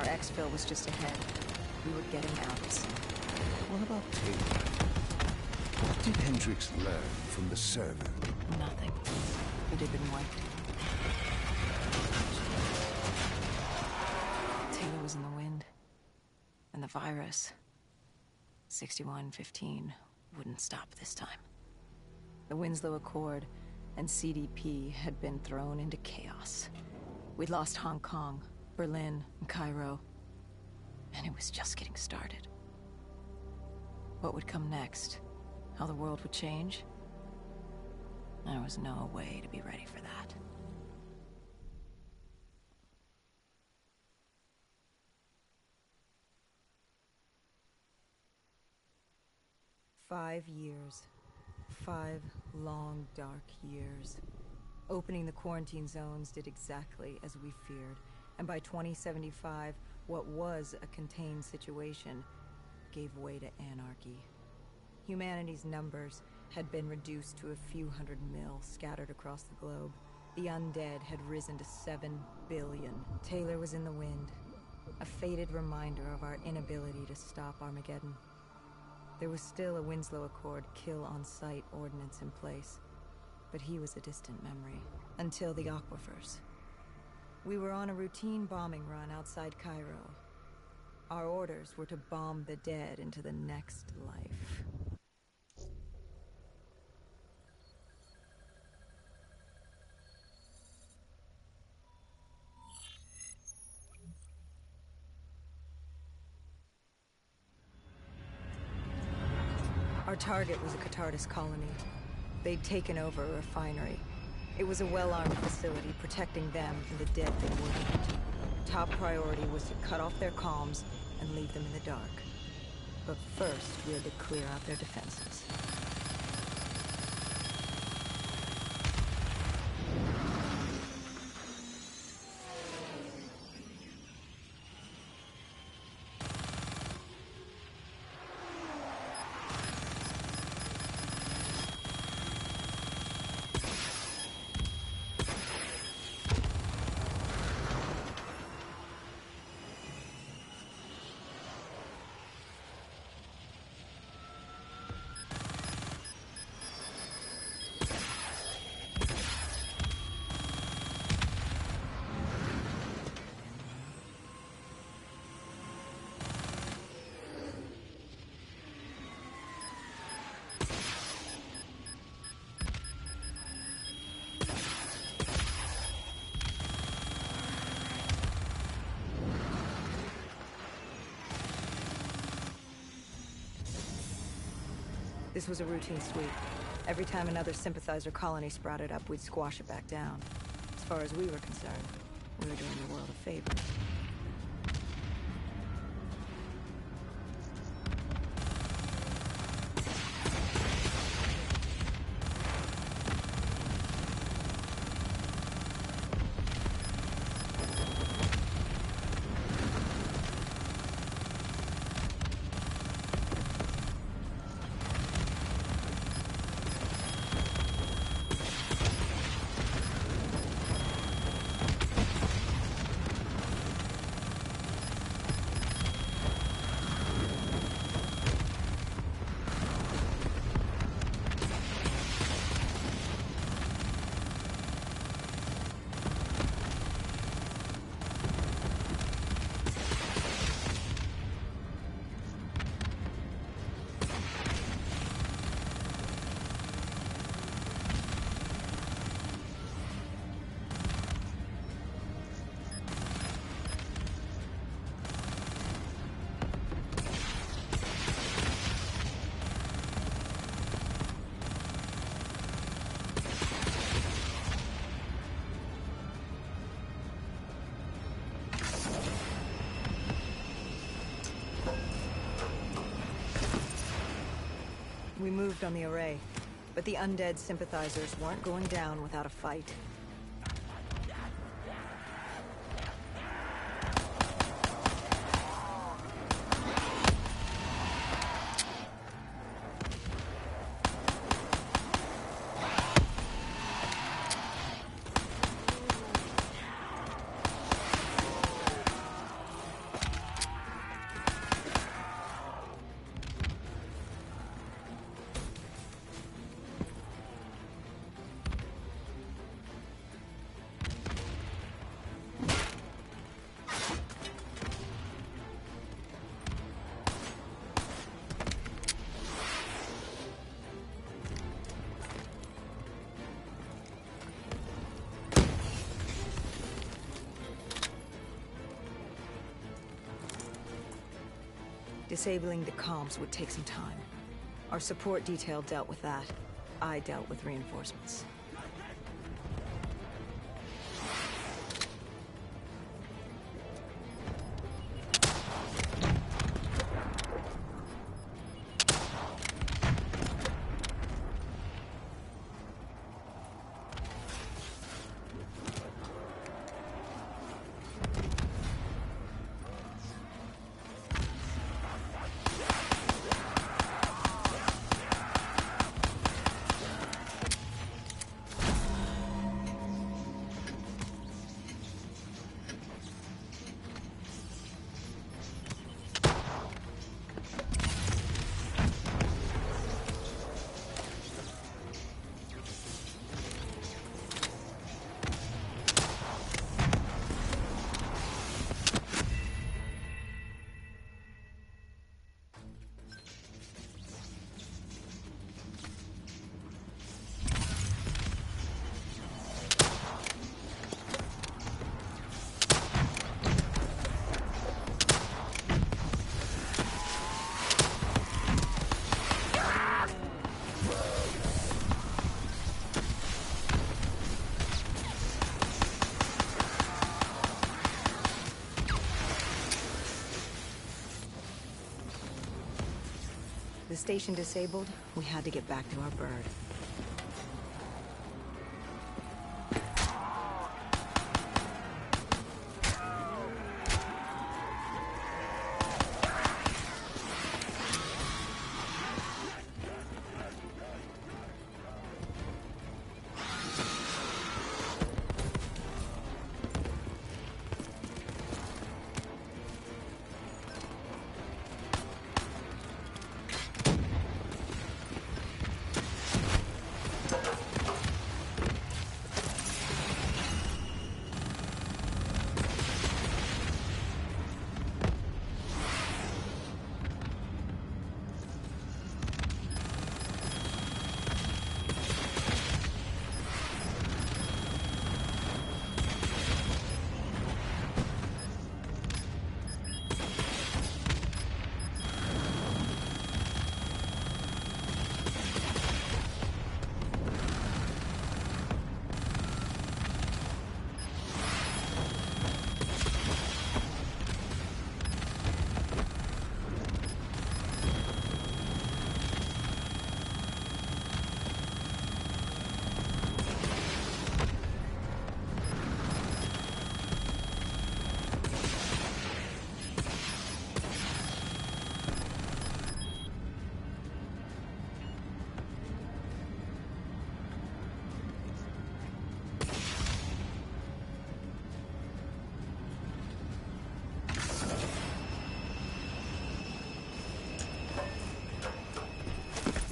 Speaker 3: Exfil was just ahead. We were getting out.
Speaker 2: What about Taylor? What did Hendricks learn from the server?
Speaker 3: Nothing. It had been wiped. Taylor was in the wind. And the virus, 6115, wouldn't stop this time. The Winslow Accord and CDP had been thrown into chaos. We'd lost Hong Kong, Berlin, and Cairo. And it was just getting started. What would come next? How the world would change? There was no way to be ready for that. "5 years. 5 long, dark years. Opening the quarantine zones did exactly as we feared, and by 2075, what was a contained situation gave way to anarchy. Humanity's numbers had been reduced to a few hundred mil scattered across the globe. The undead had risen to 7 billion. Taylor was in the wind, a faded reminder of our inability to stop Armageddon. There was still a Winslow Accord kill-on-sight ordinance in place, but he was a distant memory, until the aquifers. We were on a routine bombing run outside Cairo. Our orders were to bomb the dead into the next life. Our target was a Catardus colony. They'd taken over a refinery. It was a well-armed facility protecting them and the dead they worshipped. Top priority was to cut off their comms and leave them in the dark. But first, we had to clear out their defenses. This was a routine sweep. Every time another sympathizer colony sprouted up, we'd squash it back down. As far as we were concerned, we were doing the world a favor. We moved on the array, but the undead sympathizers weren't going down without a fight. Disabling the comms would take some time. Our support detail dealt with that. I dealt with reinforcements. station disabled, we had to get back to our bird.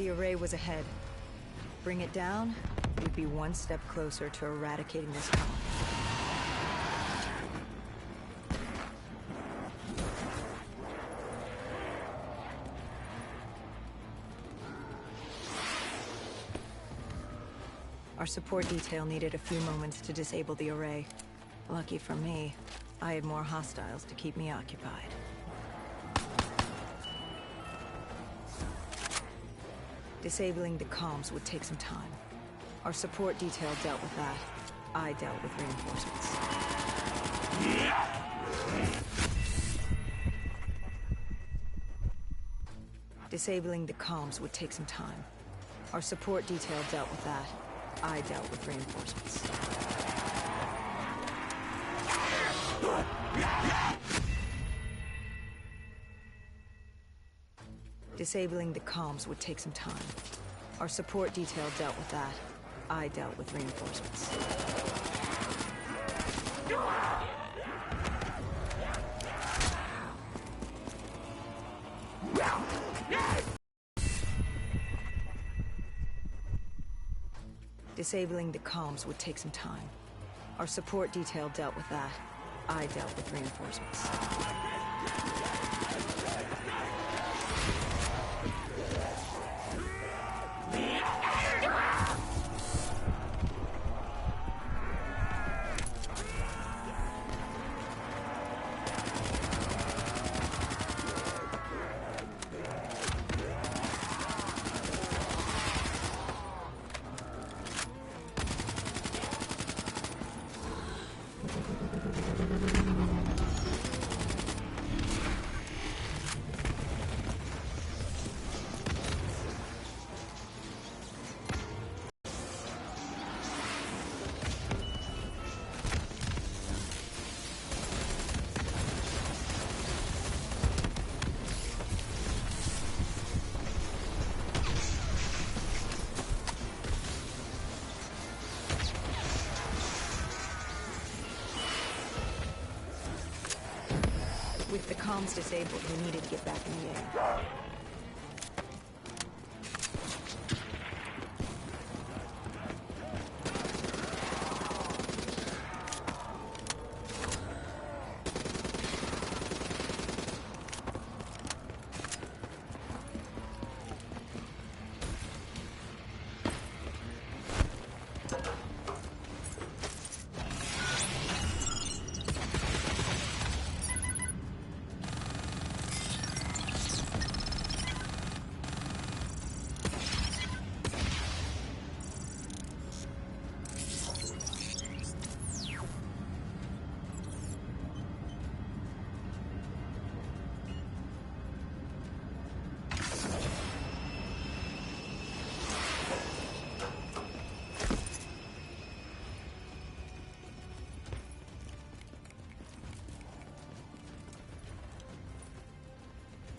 Speaker 3: The array was ahead. Bring it down, we'd be one step closer to eradicating this colony. Our support detail needed a few moments to disable the array. Lucky for me, I had more hostiles to keep me occupied. Disabling the comms would take some time. Our support detail dealt with that. I dealt with reinforcements. Disabling the comms would take some time. Our support detail dealt with that. I dealt with reinforcements. Disabling the comms would take some time. Our support detail dealt with that. I dealt with reinforcements. Disabling the comms would take some time. Our support detail dealt with that. I dealt with reinforcements. With the comms disabled, we needed to get back in the air.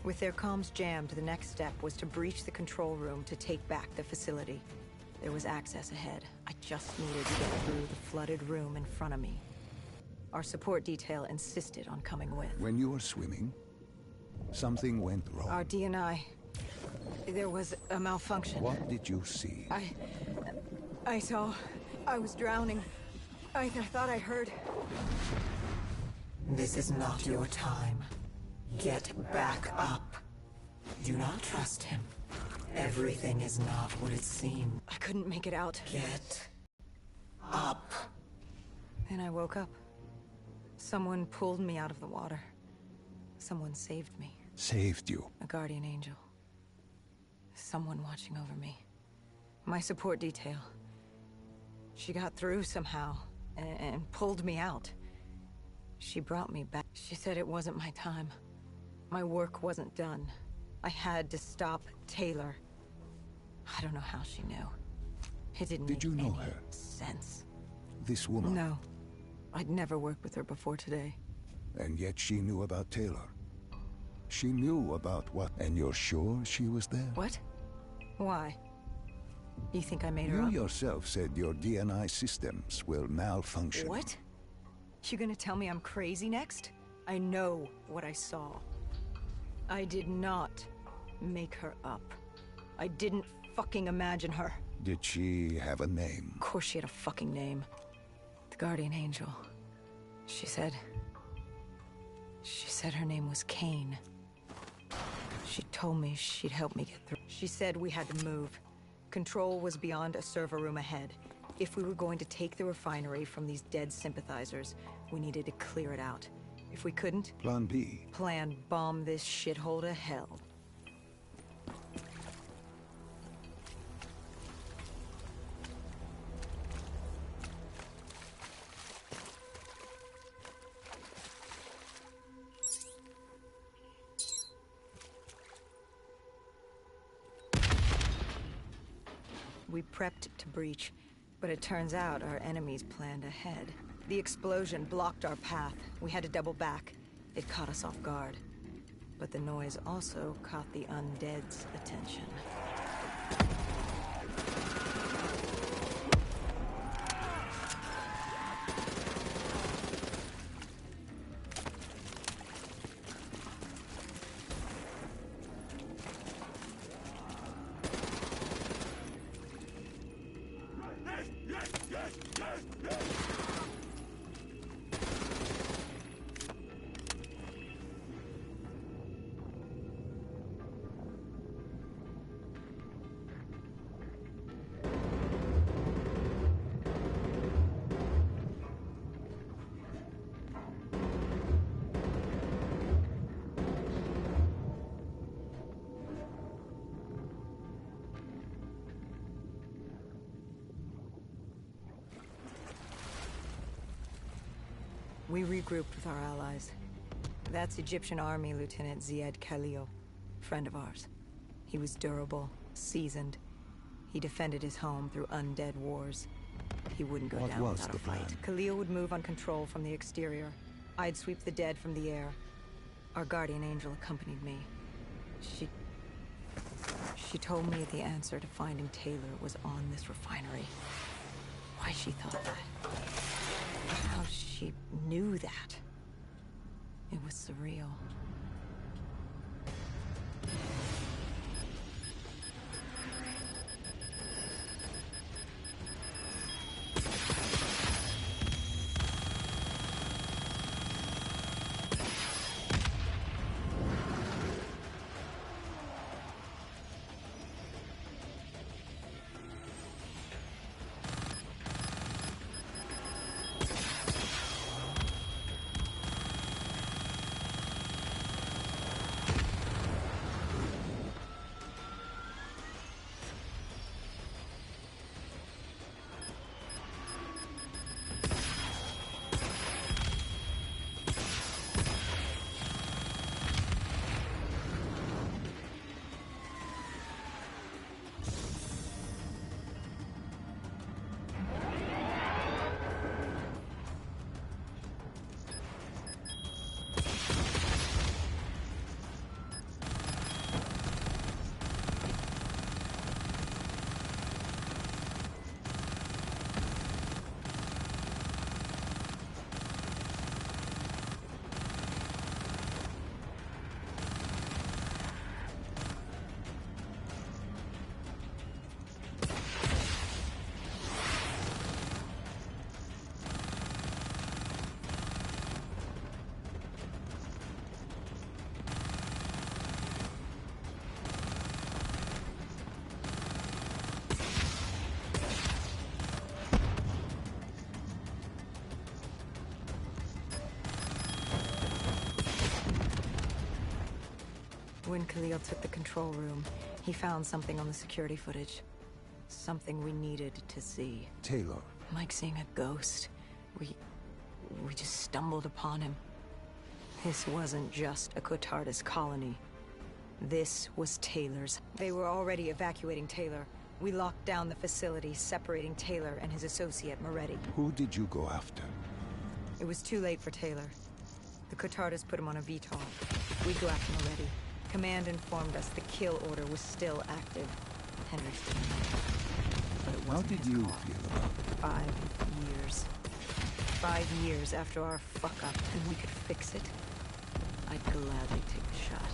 Speaker 3: With their comms jammed, the next step was to breach the control room to take back the facility. There was access ahead. I just needed to get through the flooded room in front of me. Our support detail insisted on coming with.
Speaker 2: When you were swimming, something went wrong.
Speaker 3: Our DNI. There was a malfunction.
Speaker 2: What did you see?
Speaker 3: I saw... I was drowning. I thought I heard...
Speaker 1: This is not your time. Get back up. Do not trust him. Everything is not what it seems.
Speaker 3: I couldn't make it out.
Speaker 1: Get up.
Speaker 3: Then I woke up. Someone pulled me out of the water. Someone saved me.
Speaker 2: Saved you.
Speaker 3: A guardian angel. Someone watching over me. My support detail. She got through somehow, and pulled me out. She brought me back. She said it wasn't my time. My work wasn't done. I had to stop Taylor. I don't know how she knew. It didn't
Speaker 2: Did
Speaker 3: make
Speaker 2: you know
Speaker 3: any
Speaker 2: her?
Speaker 3: sense.
Speaker 2: This woman?
Speaker 3: No. I'd never worked with her before today.
Speaker 2: And yet she knew about Taylor. She knew about what? And you're sure she was there?
Speaker 3: What? Why? You think I made her
Speaker 2: You
Speaker 3: up?
Speaker 2: yourself said your DNI systems will malfunction.
Speaker 3: What? You gonna tell me I'm crazy next? I know what I saw. I did not make her up. I didn't fucking imagine her.
Speaker 2: Did she have a name?
Speaker 3: Of course she had a fucking name. The Guardian Angel. She said her name was Kane. She told me she'd help me get through. She said we had to move. Control was beyond a server room ahead. If we were going to take the refinery from these dead sympathizers, we needed to clear it out. If we couldn't,
Speaker 2: Plan B.
Speaker 3: plan bomb this shithole to hell. We prepped to breach, but it turns out our enemies planned ahead. The explosion blocked our path. We had to double back. It caught us off guard. But the noise also caught the undead's attention. We regrouped with our allies. That's Egyptian Army Lieutenant Ziad Khalil, friend of ours. He was durable, seasoned. He defended his home through undead wars. He wouldn't go down without a fight. Khalil would move on control from the exterior. I'd sweep the dead from the air. Our guardian angel accompanied me. She told me the answer to finding Taylor was on this refinery. Why she thought that. How she knew that. It was surreal. When Khalil took the control room, he found something on the security footage. Something we needed to see.
Speaker 2: Taylor.
Speaker 3: Like seeing a ghost. We just stumbled upon him. This wasn't just a Cotardis colony. This was Taylor's. They were already evacuating Taylor. We locked down the facility, separating Taylor and his associate, Moretti.
Speaker 2: Who did you go after?
Speaker 3: It was too late for Taylor. The Cotardis put him on a VTOL. We'd go after Moretti. Command informed us the kill order was still active. Hendricks didn't know. But it
Speaker 2: How
Speaker 3: wasn't
Speaker 2: did
Speaker 3: his
Speaker 2: you
Speaker 3: call.
Speaker 2: feel about it?
Speaker 3: 5 years. 5 years after our fuck-up, and we could fix it. I'd gladly take the shot.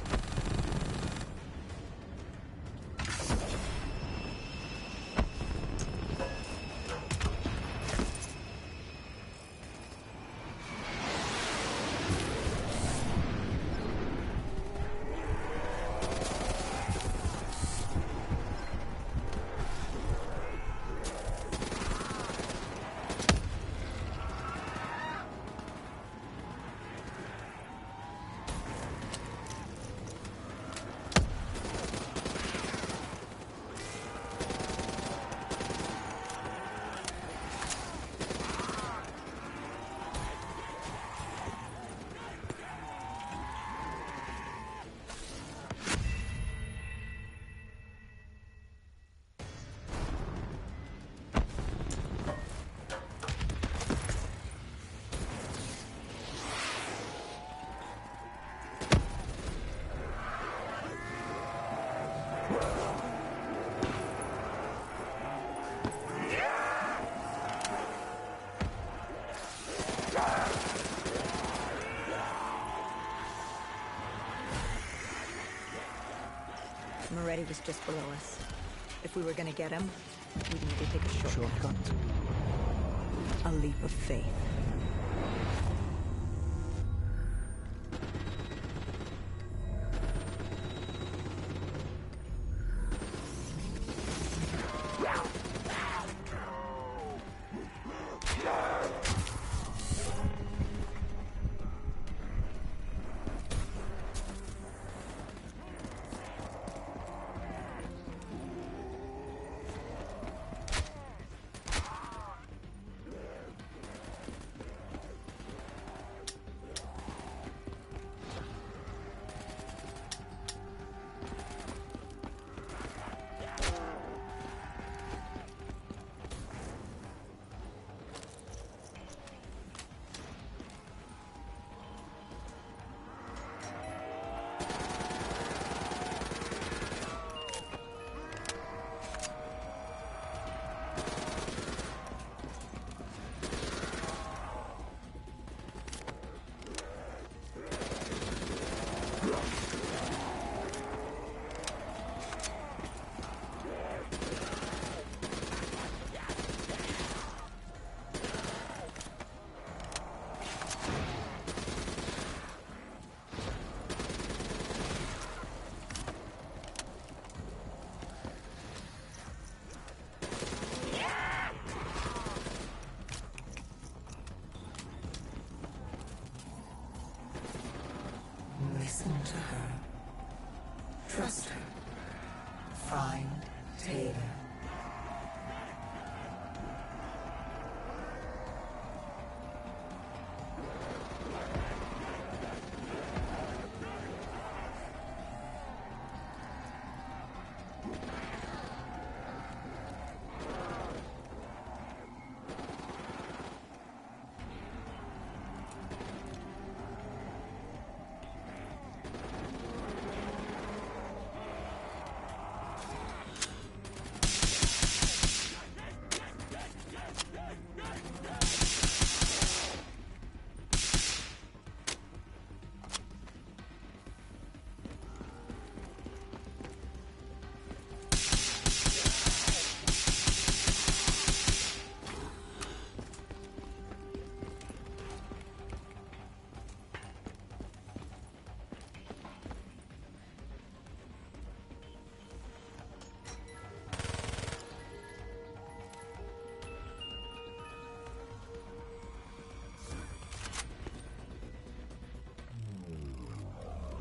Speaker 3: Moretti was just below us. If we were gonna get him, we'd need to take a shortcut. A leap of faith.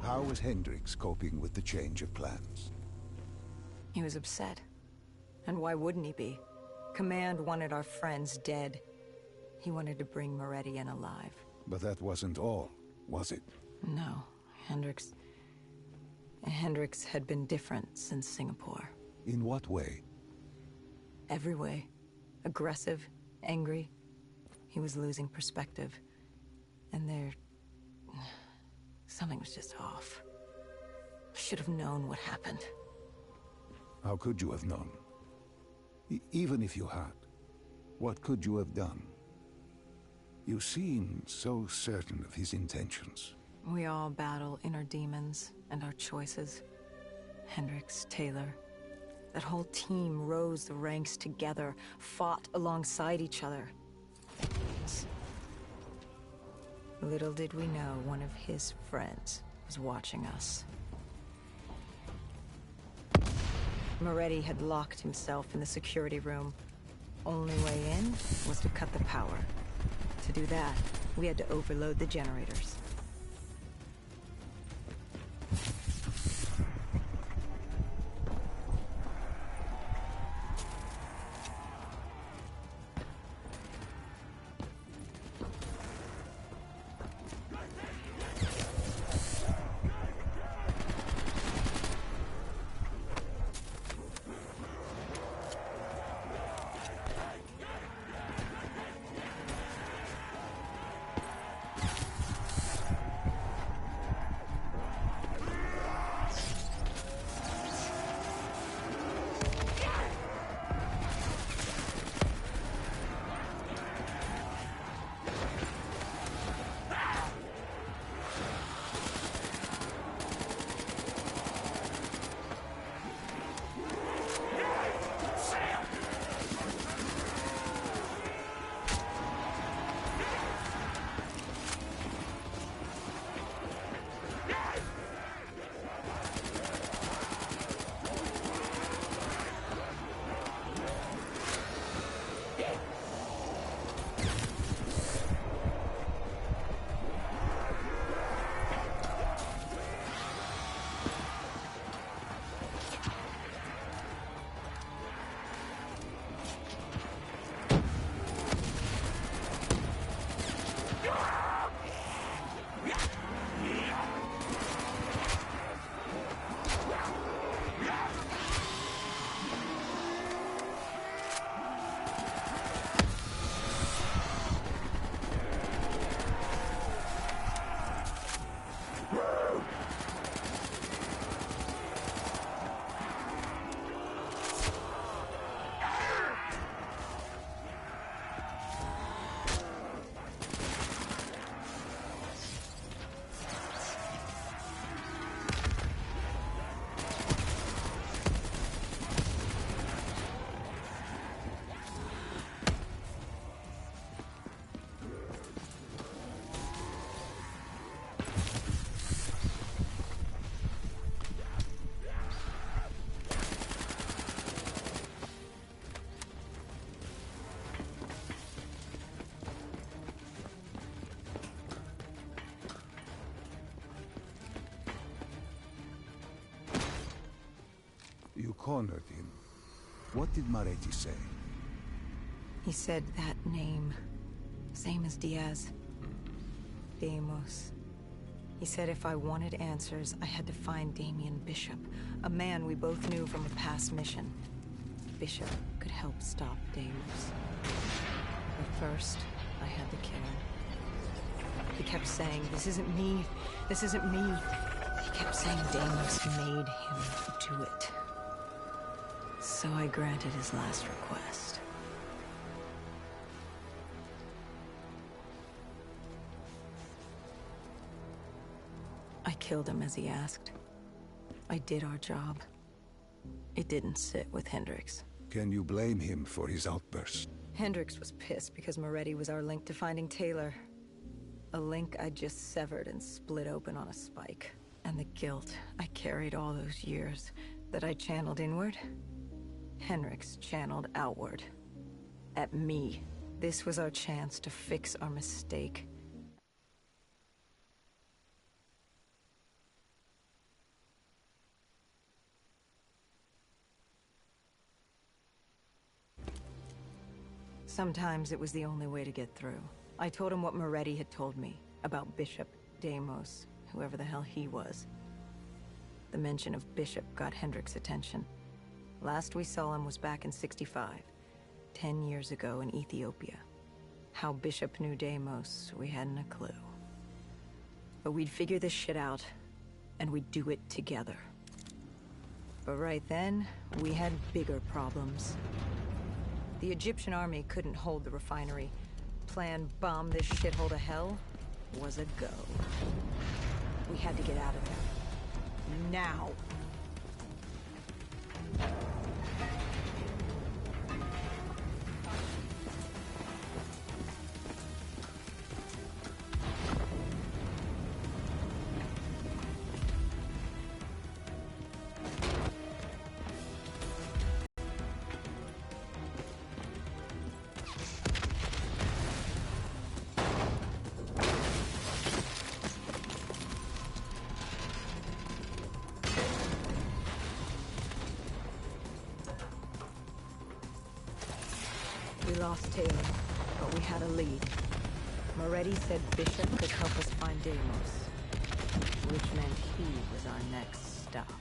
Speaker 2: How was Hendricks coping with the change of plans?
Speaker 3: He was upset. And why wouldn't he be? Command wanted our friends dead. He wanted to bring Meridian alive.
Speaker 2: But that wasn't all, was it?
Speaker 3: No, Hendricks had been different since Singapore.
Speaker 2: In what way?
Speaker 3: Every way. Aggressive, angry. He was losing perspective. And something was just off. I should have known what happened.
Speaker 2: How could you have known? Even if you had, what could you have done? You seem so certain of his intentions.
Speaker 3: We all battle inner demons and our choices. Hendricks, Taylor. That whole team rose the ranks together, fought alongside each other. Little did we know one of his friends was watching us. Moretti had locked himself in the security room. Only way in was to cut the power. To do that, we had to overload the generators.
Speaker 2: You cornered him. What did Moretti say?
Speaker 3: He said that name. Same as Diaz. Deimos. He said if I wanted answers, I had to find Damien Bishop, a man we both knew from a past mission. Bishop could help stop Deimos. But first, I had to kill him. He kept saying, "This isn't me. This isn't me." He kept saying Deimos made him do it. So I granted his last request. I killed him as he asked. I did our job. It didn't sit with Hendricks.
Speaker 2: Can you blame him for his outburst?
Speaker 3: Hendricks was pissed because Moretti was our link to finding Taylor. A link I just severed and split open on a spike. And the guilt I carried all those years that I channeled inward, Hendricks channeled outward. At me. This was our chance to fix our mistake. Sometimes it was the only way to get through. I told him what Moretti had told me about Bishop, Deimos, whoever the hell he was. The mention of Bishop got Hendricks' attention. Last we saw him was back in '65, 10 years ago in Ethiopia. How Bishop knew Deimos, we hadn't a clue. But we'd figure this shit out, and we'd do it together. But right then, we had bigger problems. The Egyptian army couldn't hold the refinery. Plan bomb this shithole to hell was a go. We had to get out of there. Now! We lost Taylor, but we had a lead. Moretti said Bishop could help us find Deimos, which meant he was our next stop.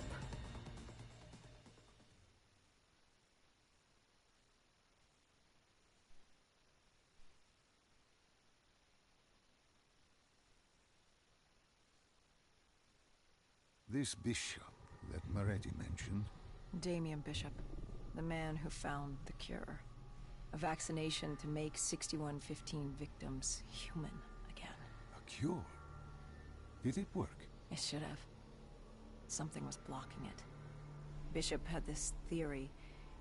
Speaker 2: This Bishop that Moretti mentioned...
Speaker 3: Damien Bishop, the man who found the cure. A vaccination to make 6115 victims human again.
Speaker 2: A cure? Did it work?
Speaker 3: It should have. Something was blocking it. Bishop had this theory.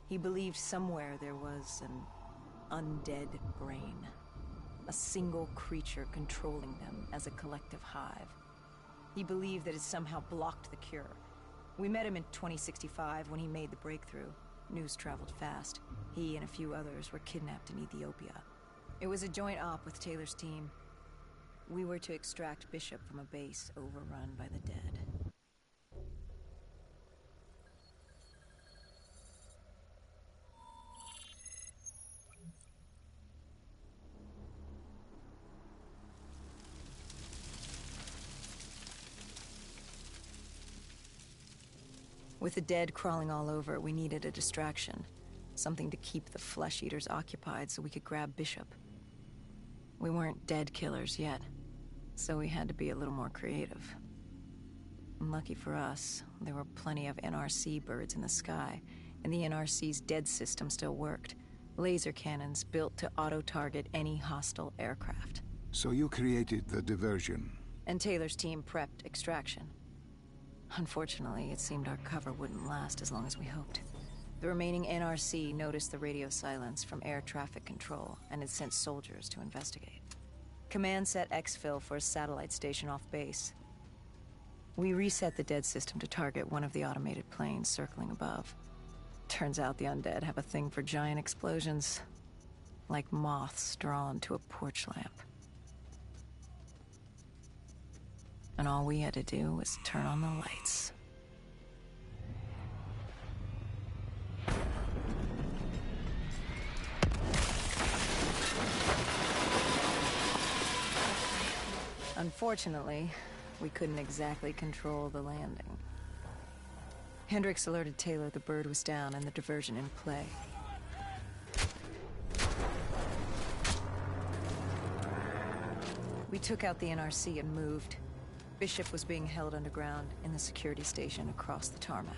Speaker 3: He believed somewhere there was an undead brain. A single creature controlling them as a collective hive. He believed that it somehow blocked the cure. We met him in 2065 when he made the breakthrough. News traveled fast. He and a few others were kidnapped in Ethiopia. It was a joint op with Taylor's team. We were to extract Bishop from a base overrun by the dead. With the dead crawling all over, we needed a distraction. Something to keep the flesh eaters occupied so we could grab Bishop. We weren't dead killers yet, so we had to be a little more creative. And lucky for us, there were plenty of NRC birds in the sky, and the NRC's dead system still worked. Laser cannons built to auto-target any hostile aircraft.
Speaker 2: So you created the diversion.
Speaker 3: And Taylor's team prepped extraction. Unfortunately, it seemed our cover wouldn't last as long as we hoped. The remaining NRC noticed the radio silence from air traffic control and had sent soldiers to investigate. Command set exfil for a satellite station off base. We reset the dead system to target one of the automated planes circling above. Turns out the undead have a thing for giant explosions, like moths drawn to a porch lamp. And all we had to do was turn on the lights. Unfortunately, we couldn't exactly control the landing. Hendricks alerted Taylor the bird was down and the diversion in play. We took out the NRC and moved. Bishop was being held underground in the security station across the tarmac.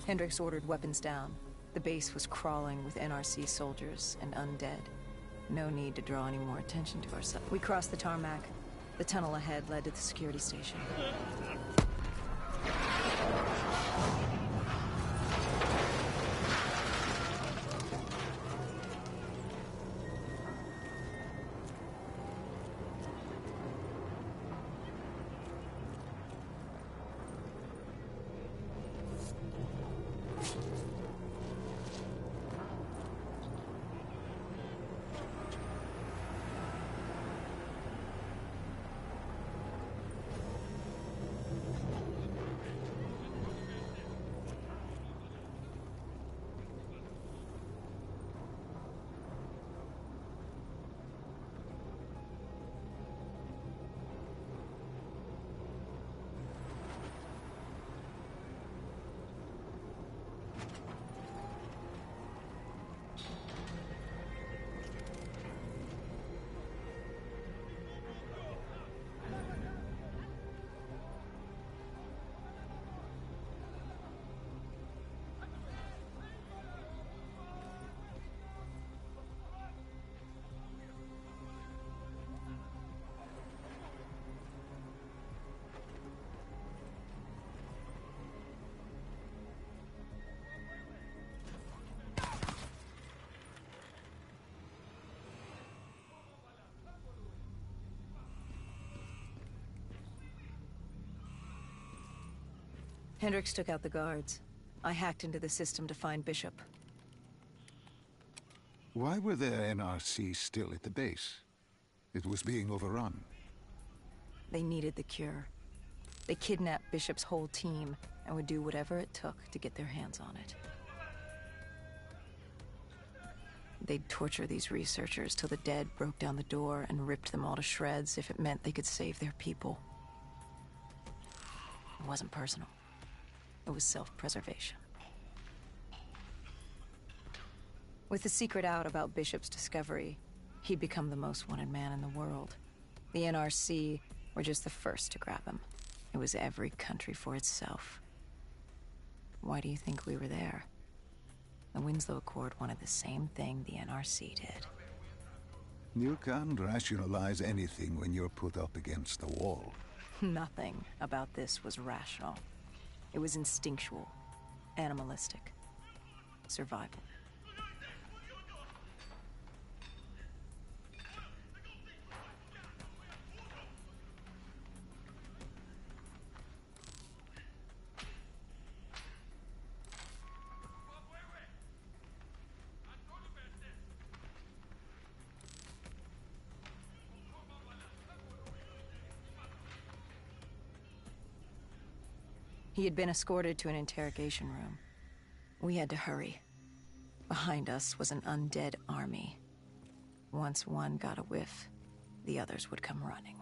Speaker 3: Hendricks ordered weapons down. The base was crawling with NRC soldiers and undead. No need to draw any more attention to ourselves. We crossed the tarmac. The tunnel ahead led to the security station. Hendricks took out the guards. I hacked into the system to find Bishop.
Speaker 2: Why were there NRC still at the base? It was being overrun.
Speaker 3: They needed the cure. They kidnapped Bishop's whole team and would do whatever it took to get their hands on it. They'd torture these researchers till the dead broke down the door and ripped them all to shreds if it meant they could save their people. It wasn't personal. It was self-preservation. With the secret out about Bishop's discovery, he'd become the most wanted man in the world. The NRC were just the first to grab him. It was every country for itself. Why do you think we were there? The Winslow Accord wanted the same thing the NRC did.
Speaker 2: You can't rationalize anything when you're put up against the wall.
Speaker 3: Nothing about this was rational. It was instinctual, animalistic, survival. He had been escorted to an interrogation room. We had to hurry. Behind us was an undead army. Once one got a whiff, the others would come running.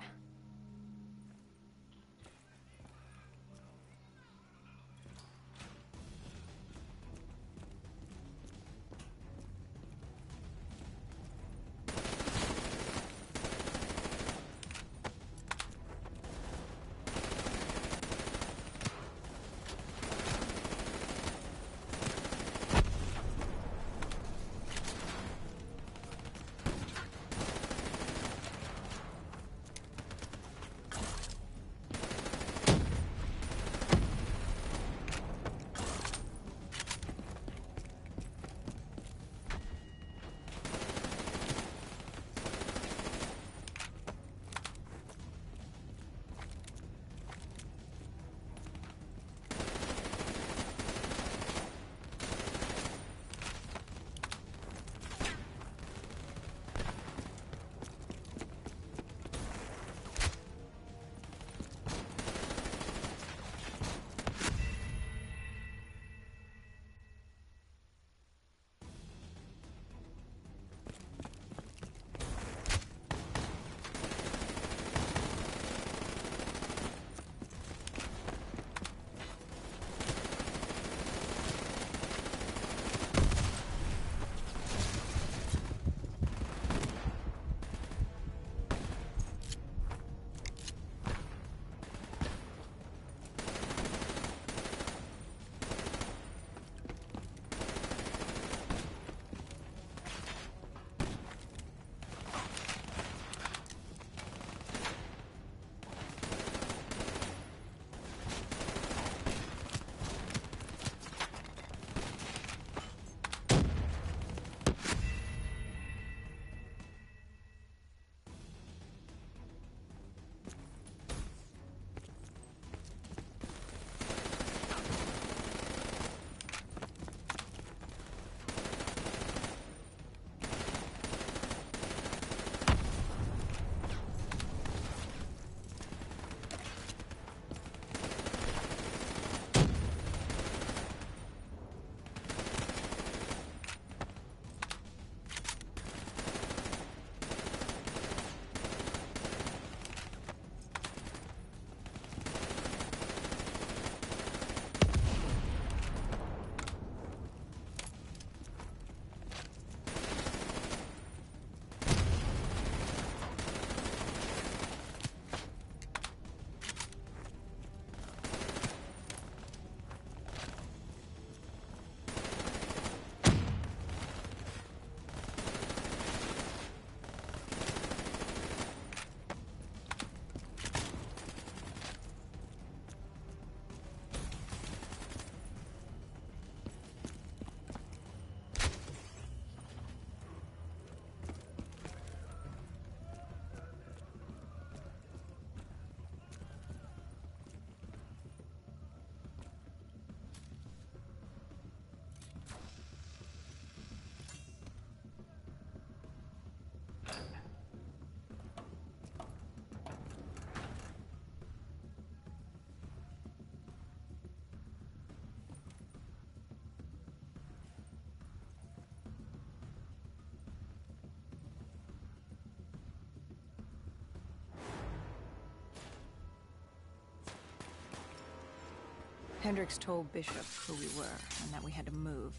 Speaker 3: Hendricks told Bishop who we were and that we had to move,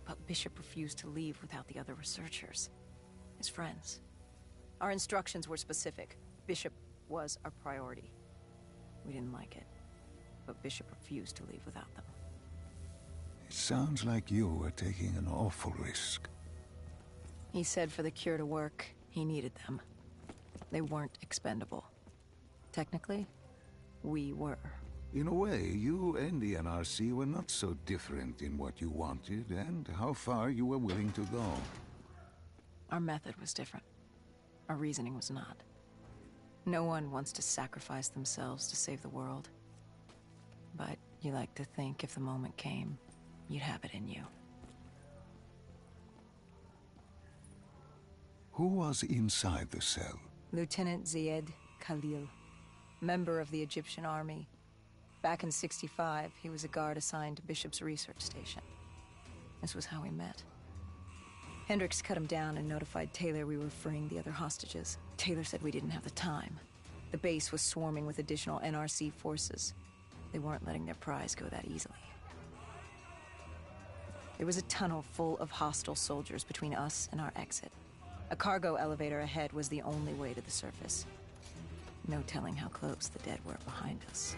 Speaker 3: but Bishop refused to leave without the other researchers, his friends. Our instructions were specific. Bishop was our priority. We didn't like it, but Bishop refused to leave without them.
Speaker 2: It sounds like you were taking an awful risk.
Speaker 3: He said for the cure to work, he needed them. They weren't expendable. Technically, we were.
Speaker 2: In a way, you and the NRC were not so different in what you wanted and how far you were willing to go.
Speaker 3: Our method was different. Our reasoning was not. No one wants to sacrifice themselves to save the world. But you like to think if the moment came, you'd have it in you.
Speaker 2: Who was inside the cell?
Speaker 3: Lieutenant Ziyed Khalil, member of the Egyptian army. Back in '65, he was a guard assigned to Bishop's research station. This was how we met. Hendricks cut him down and notified Taylor we were freeing the other hostages. Taylor said we didn't have the time. The base was swarming with additional NRC forces. They weren't letting their prize go that easily. There was a tunnel full of hostile soldiers between us and our exit. A cargo elevator ahead was the only way to the surface. No telling how close the dead were behind us.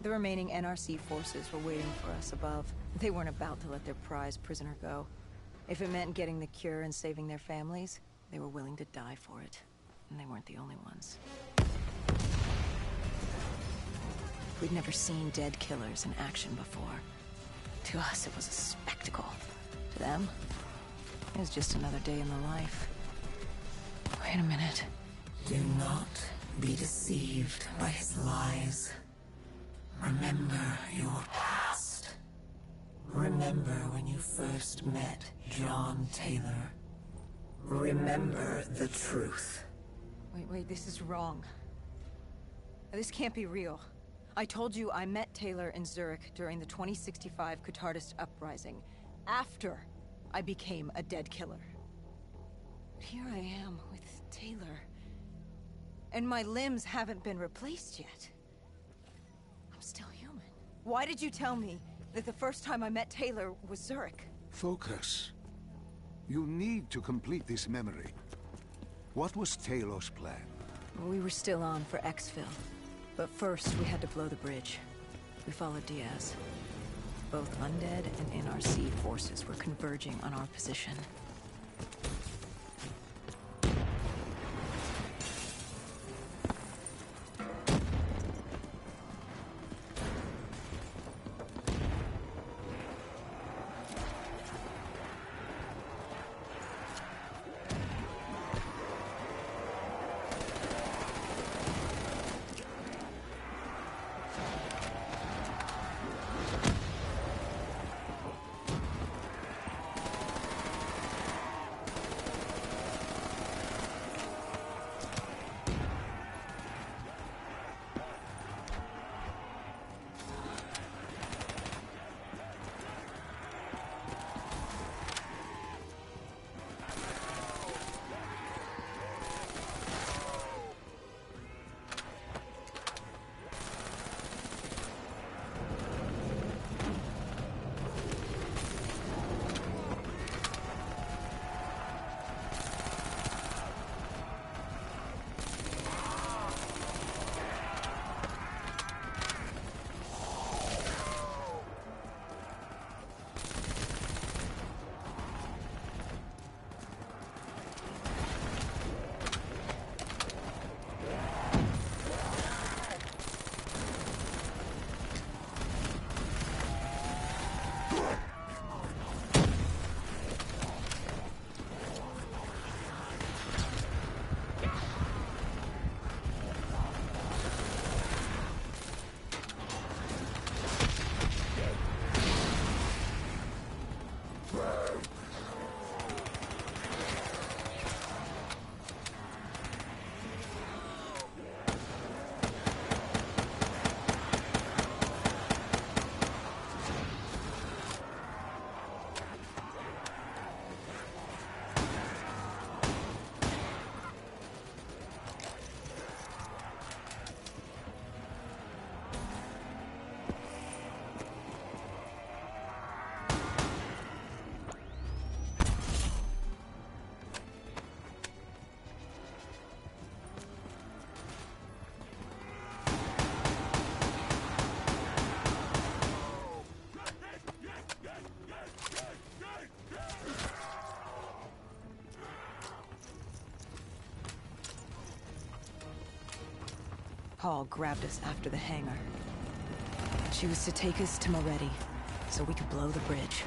Speaker 3: The remaining NRC forces were waiting for us above. They weren't about to let their prize prisoner go. If it meant getting the cure and saving their families, they were willing to die for it. And they weren't the only ones. We'd never seen dead killers in action before. To us, it was a spectacle. To them, it was just another day in the life. Wait a minute.
Speaker 1: Do not be deceived by his lies. Remember your past. Remember when you first met John Taylor. Remember the truth.
Speaker 3: Wait, this is wrong. This can't be real. I told you I met Taylor in Zurich during the 2065 Cotardist uprising, after I became a dead killer. But here I am with Taylor, and my limbs haven't been replaced yet. I'm still human. Why did you tell me that the first time I met Taylor was Zurich?
Speaker 2: Focus. You need to complete this memory. What was Taylor's plan?
Speaker 3: We were still on for Exfil, but first we had to blow the bridge. We followed Diaz. Both undead and NRC forces were converging on our position. Call grabbed us after the hangar. She was to take us to Moretti, so we could blow the bridge.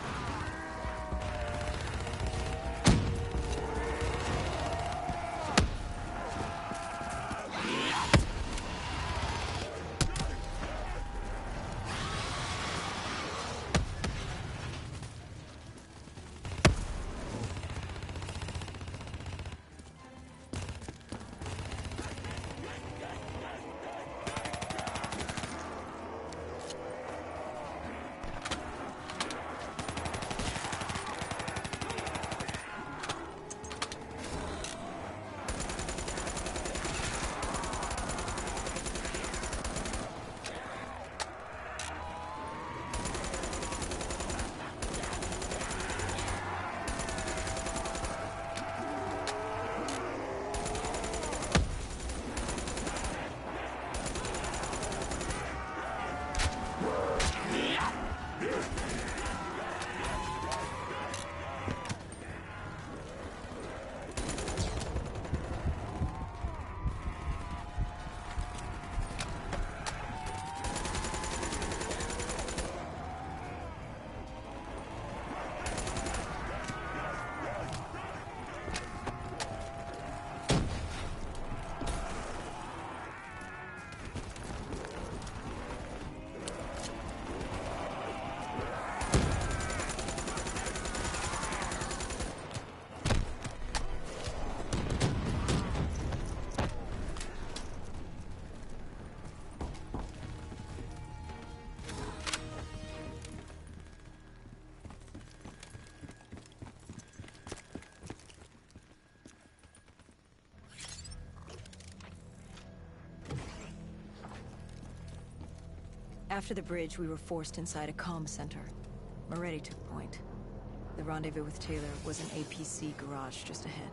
Speaker 3: After the bridge, we were forced inside a comm center. Moretti took point. The rendezvous with Taylor was an APC garage just ahead.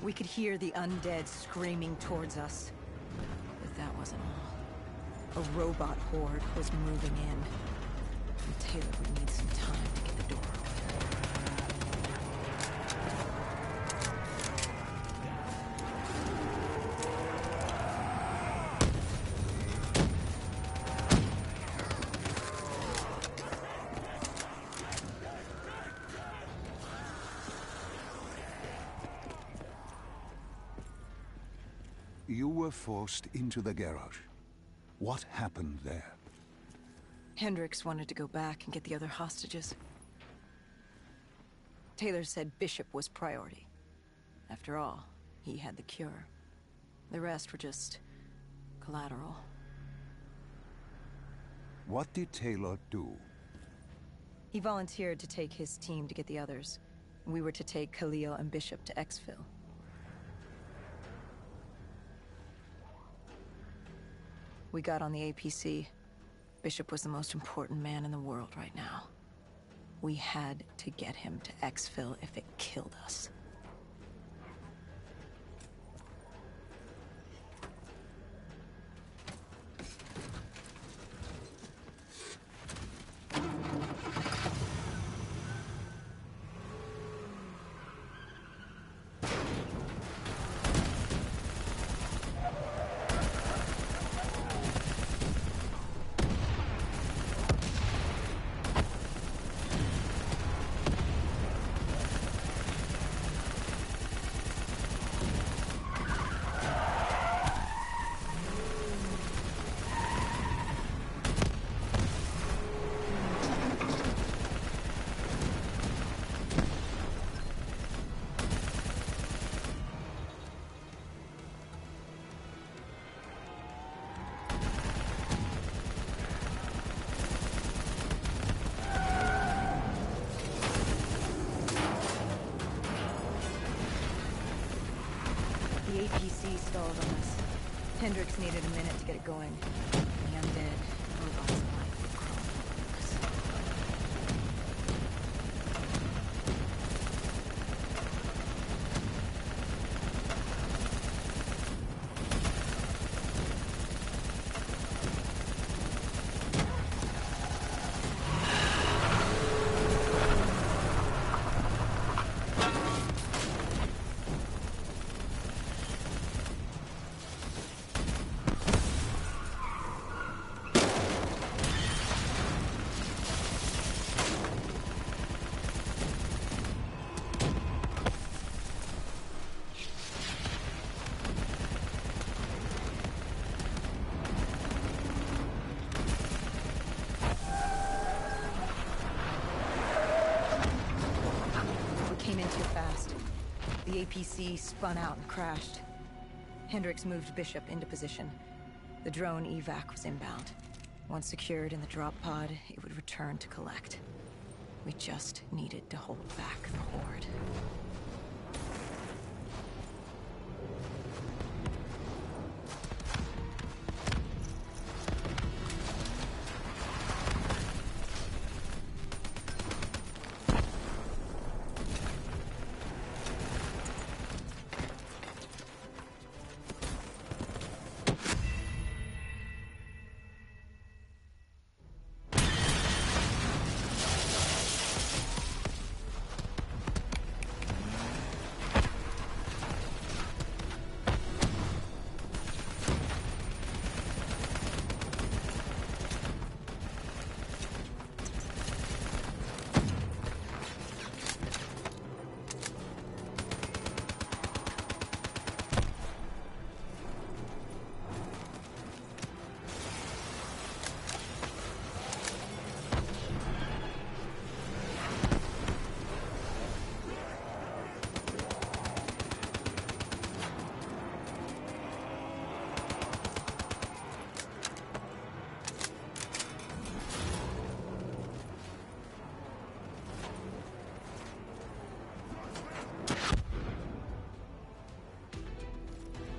Speaker 3: We could hear the undead screaming towards us. But that wasn't all. A robot horde was moving in. And Taylor would need some time to get the door open.
Speaker 2: You were forced into the garage. What happened there?
Speaker 3: Hendricks wanted to go back and get the other hostages. Taylor said Bishop was priority. After all, he had the cure. The rest were just collateral.
Speaker 2: What did Taylor do?
Speaker 3: He volunteered to take his team to get the others. We were to take Khalil and Bishop to Exfil. We got on the APC. Bishop was the most important man in the world right now. We had to get him to exfil if it killed us. The APC stalled on us. Hendricks needed a minute to get it going. The undead, robots alike were crawling over us. Too fast. The APC spun out and crashed. Hendricks moved Bishop into position. The drone evac was inbound. Once secured in the drop pod, it would return to collect. We just needed to hold back the horde.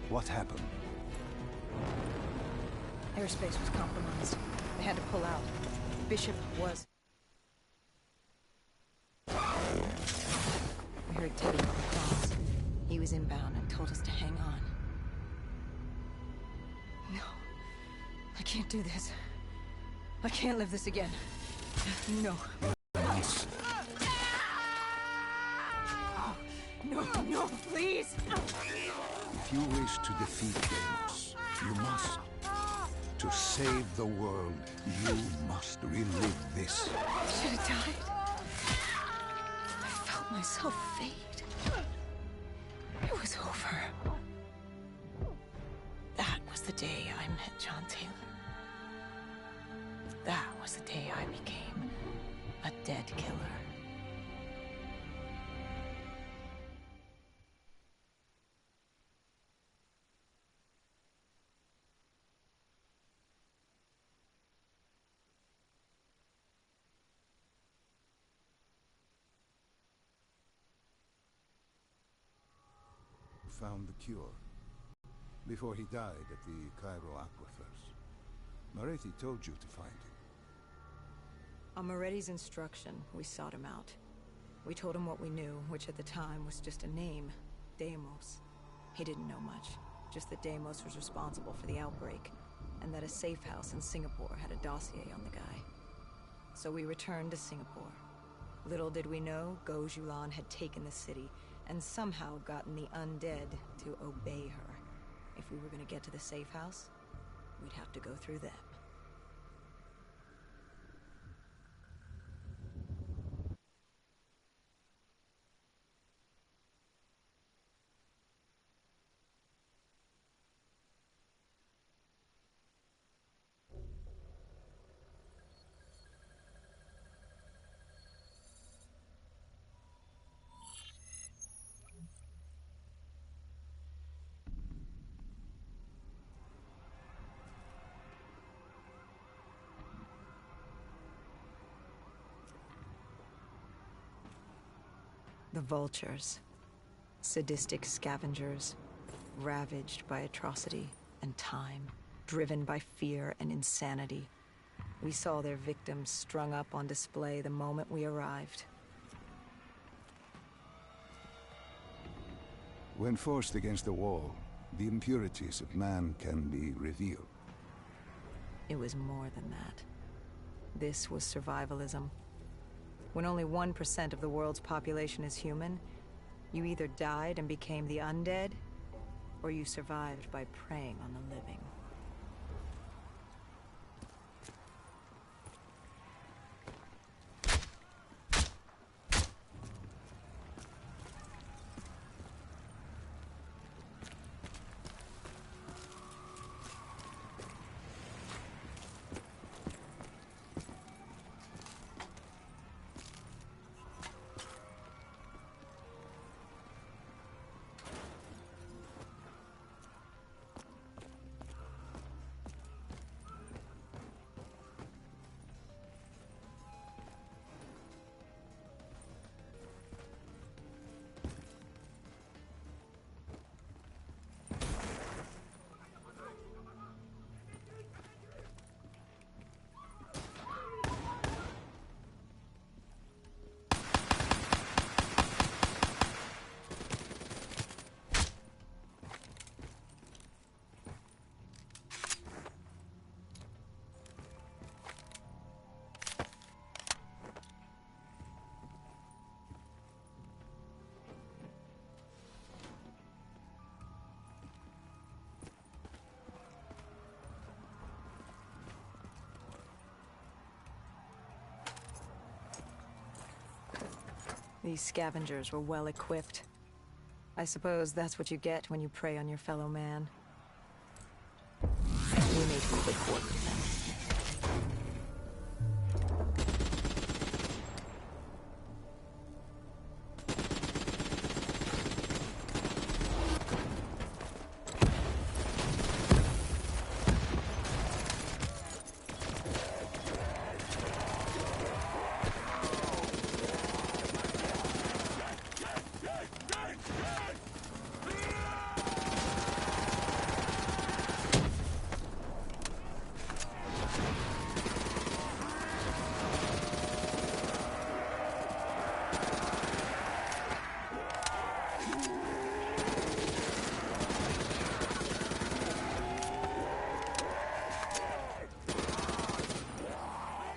Speaker 2: What happened?
Speaker 3: Airspace was compromised. They had to pull out. Bishop was... We heard Teddy on the comms. He was inbound and told us to hang on. No. I can't do this. I can't live this again. No.
Speaker 2: Nice.
Speaker 3: No, no, please!
Speaker 2: If you wish to defeat Deimos, you must. To save the world, you must relive this.
Speaker 3: I should have died. I felt myself fade. It was over. That was the day I met John Taylor. That was the day I became a dead killer.
Speaker 2: Found the cure before he died at the Cairo aquifers. Moretti told you to find him.
Speaker 3: On Moretti's instruction, we sought him out. We told him what we knew, which at the time was just a name, Deimos. He didn't know much, just that Deimos was responsible for the outbreak, and that a safe house in Singapore had a dossier on the guy. So we returned to Singapore. Little did we know, Gojulan had taken the city, and somehow gotten the undead to obey her. If we were gonna get to the safe house, we'd have to go through them. The vultures. Sadistic scavengers, ravaged by atrocity and time, driven by fear and insanity. We saw their victims strung up on display the moment we arrived.
Speaker 2: When forced against the wall, the impurities of man can be revealed.
Speaker 3: It was more than that. This was survivalism. When only 1% of the world's population is human, you either died and became the undead, or you survived by preying on the living. These scavengers were well equipped. I suppose that's what you get when you prey on your fellow man. We made quick work of them.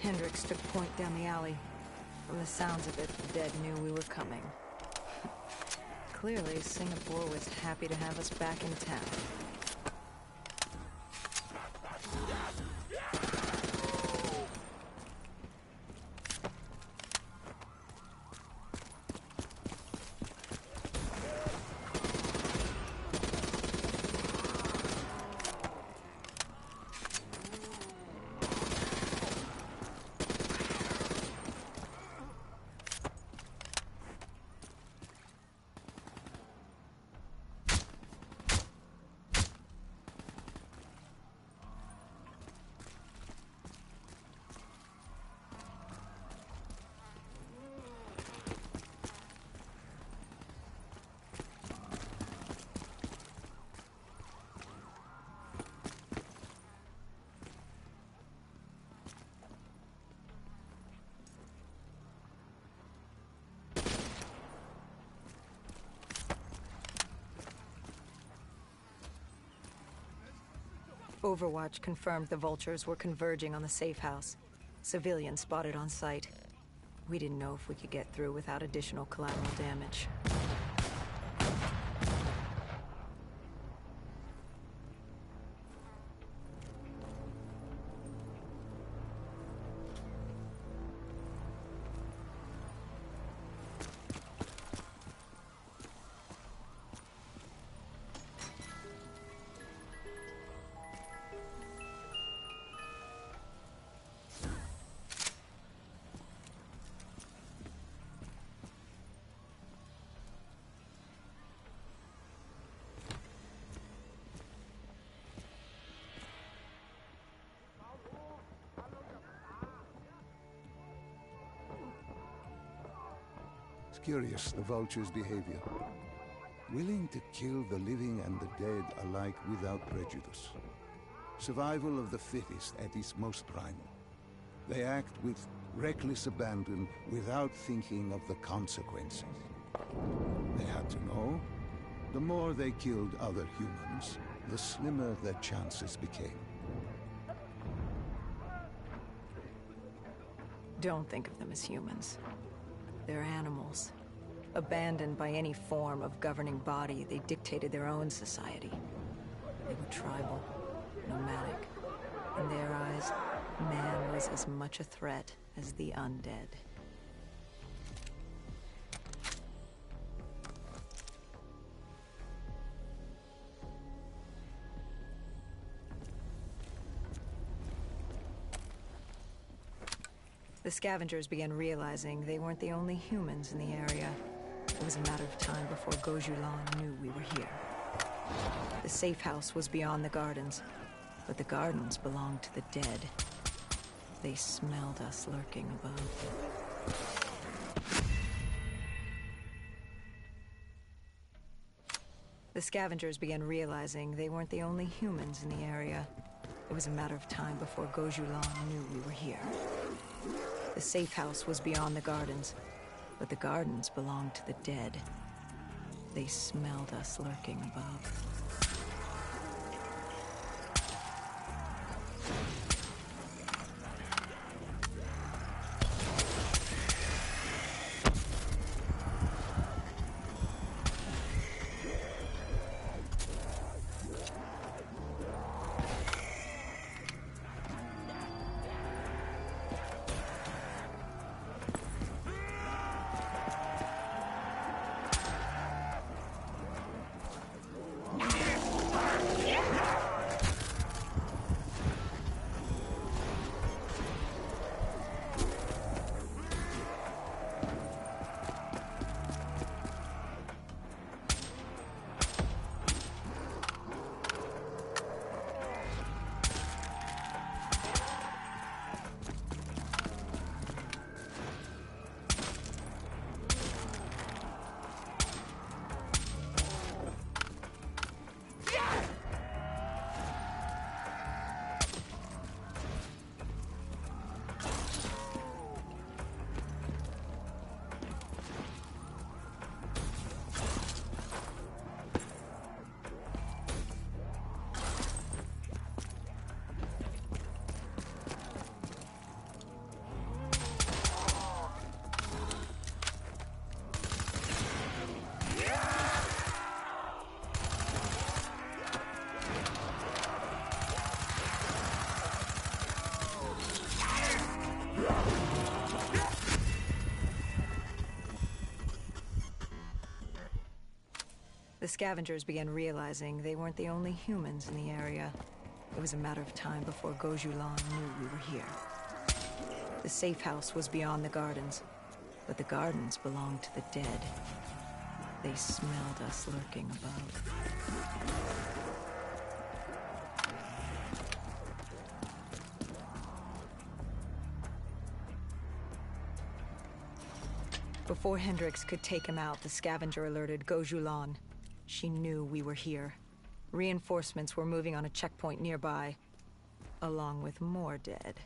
Speaker 3: Hendricks took point down the alley. From the sounds of it, the dead knew we were coming. Clearly, Singapore was happy to have us back in town. Overwatch confirmed the vultures were converging on the safe house. Civilians spotted on site. We didn't know if we could get through without additional collateral damage.
Speaker 2: It's curious, the vulture's behavior. Willing to kill the living and the dead alike without prejudice. Survival of the fittest at its most primal. They act with reckless abandon without thinking of the consequences. They had to know. The more they killed other humans, the slimmer their chances became.
Speaker 3: Don't think of them as humans. They're animals. Abandoned by any form of governing body, they dictated their own society. They were tribal, nomadic. In their eyes, man was as much a threat as the undead. The scavengers began realizing they weren't the only humans in the area. It was a matter of time before Gojulan knew we were here. The safe house was beyond the gardens, but the gardens belonged to the dead. They smelled us lurking above. The scavengers began realizing they weren't the only humans in the area. It was a matter of time before Gojulan knew we were here. The safe house was beyond the gardens, but the gardens belonged to the dead. They smelled us lurking above. The scavengers began realizing they weren't the only humans in the area. It was a matter of time before Gojulan knew we were here. The safe house was beyond the gardens, but the gardens belonged to the dead. They smelled us lurking above. Before Hendricks could take him out, the scavenger alerted Gojulan. She knew we were here. Reinforcements were moving on a checkpoint nearby, along with more dead.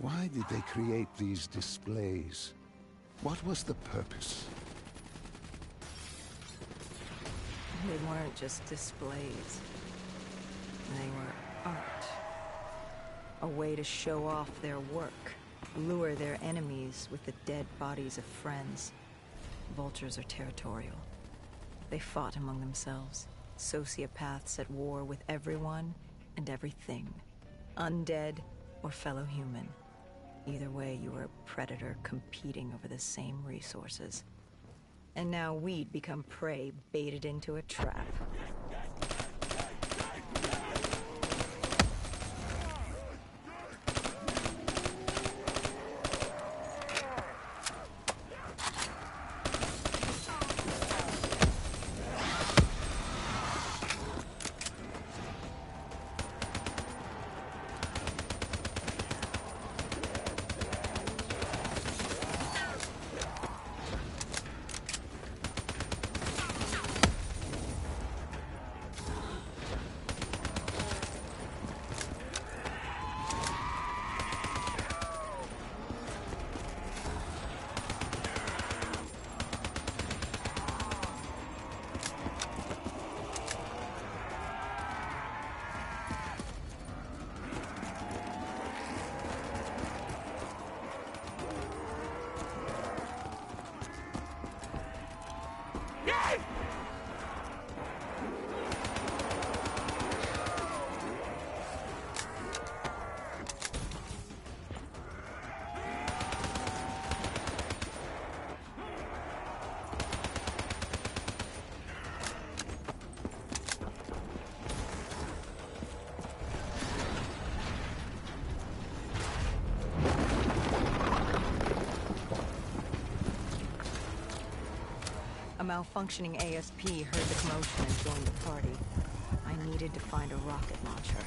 Speaker 2: Why did they create these displays? What was the purpose?
Speaker 3: They weren't just displays. They were art. A way to show off their work, lure their enemies with the dead bodies of friends. Vultures are territorial. They fought among themselves, sociopaths at war with everyone and everything. Undead or fellow human. Either way, you were a predator competing over the same resources. And now we'd become prey baited into a trap. A malfunctioning ASP heard the commotion and joined the party. I needed to find a rocket launcher.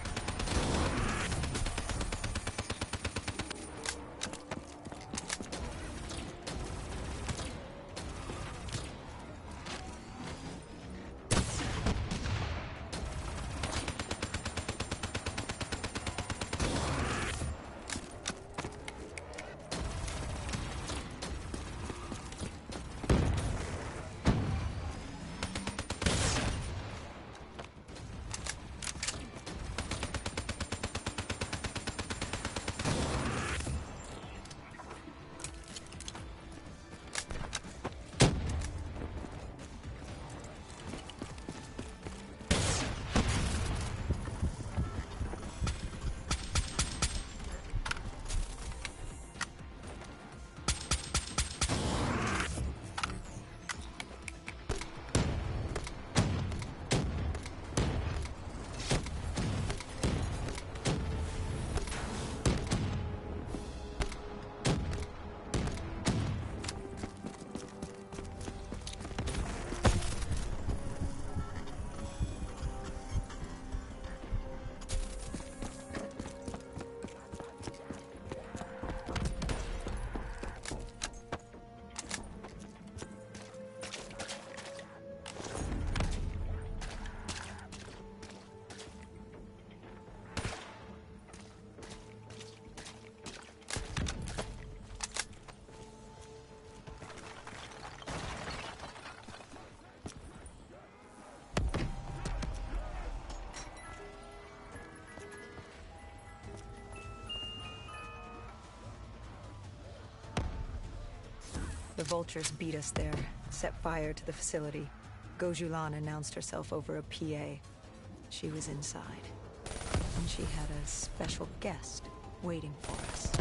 Speaker 3: The vultures beat us there, set fire to the facility. Gojulan announced herself over a PA. She was inside, and she had a special guest waiting for us.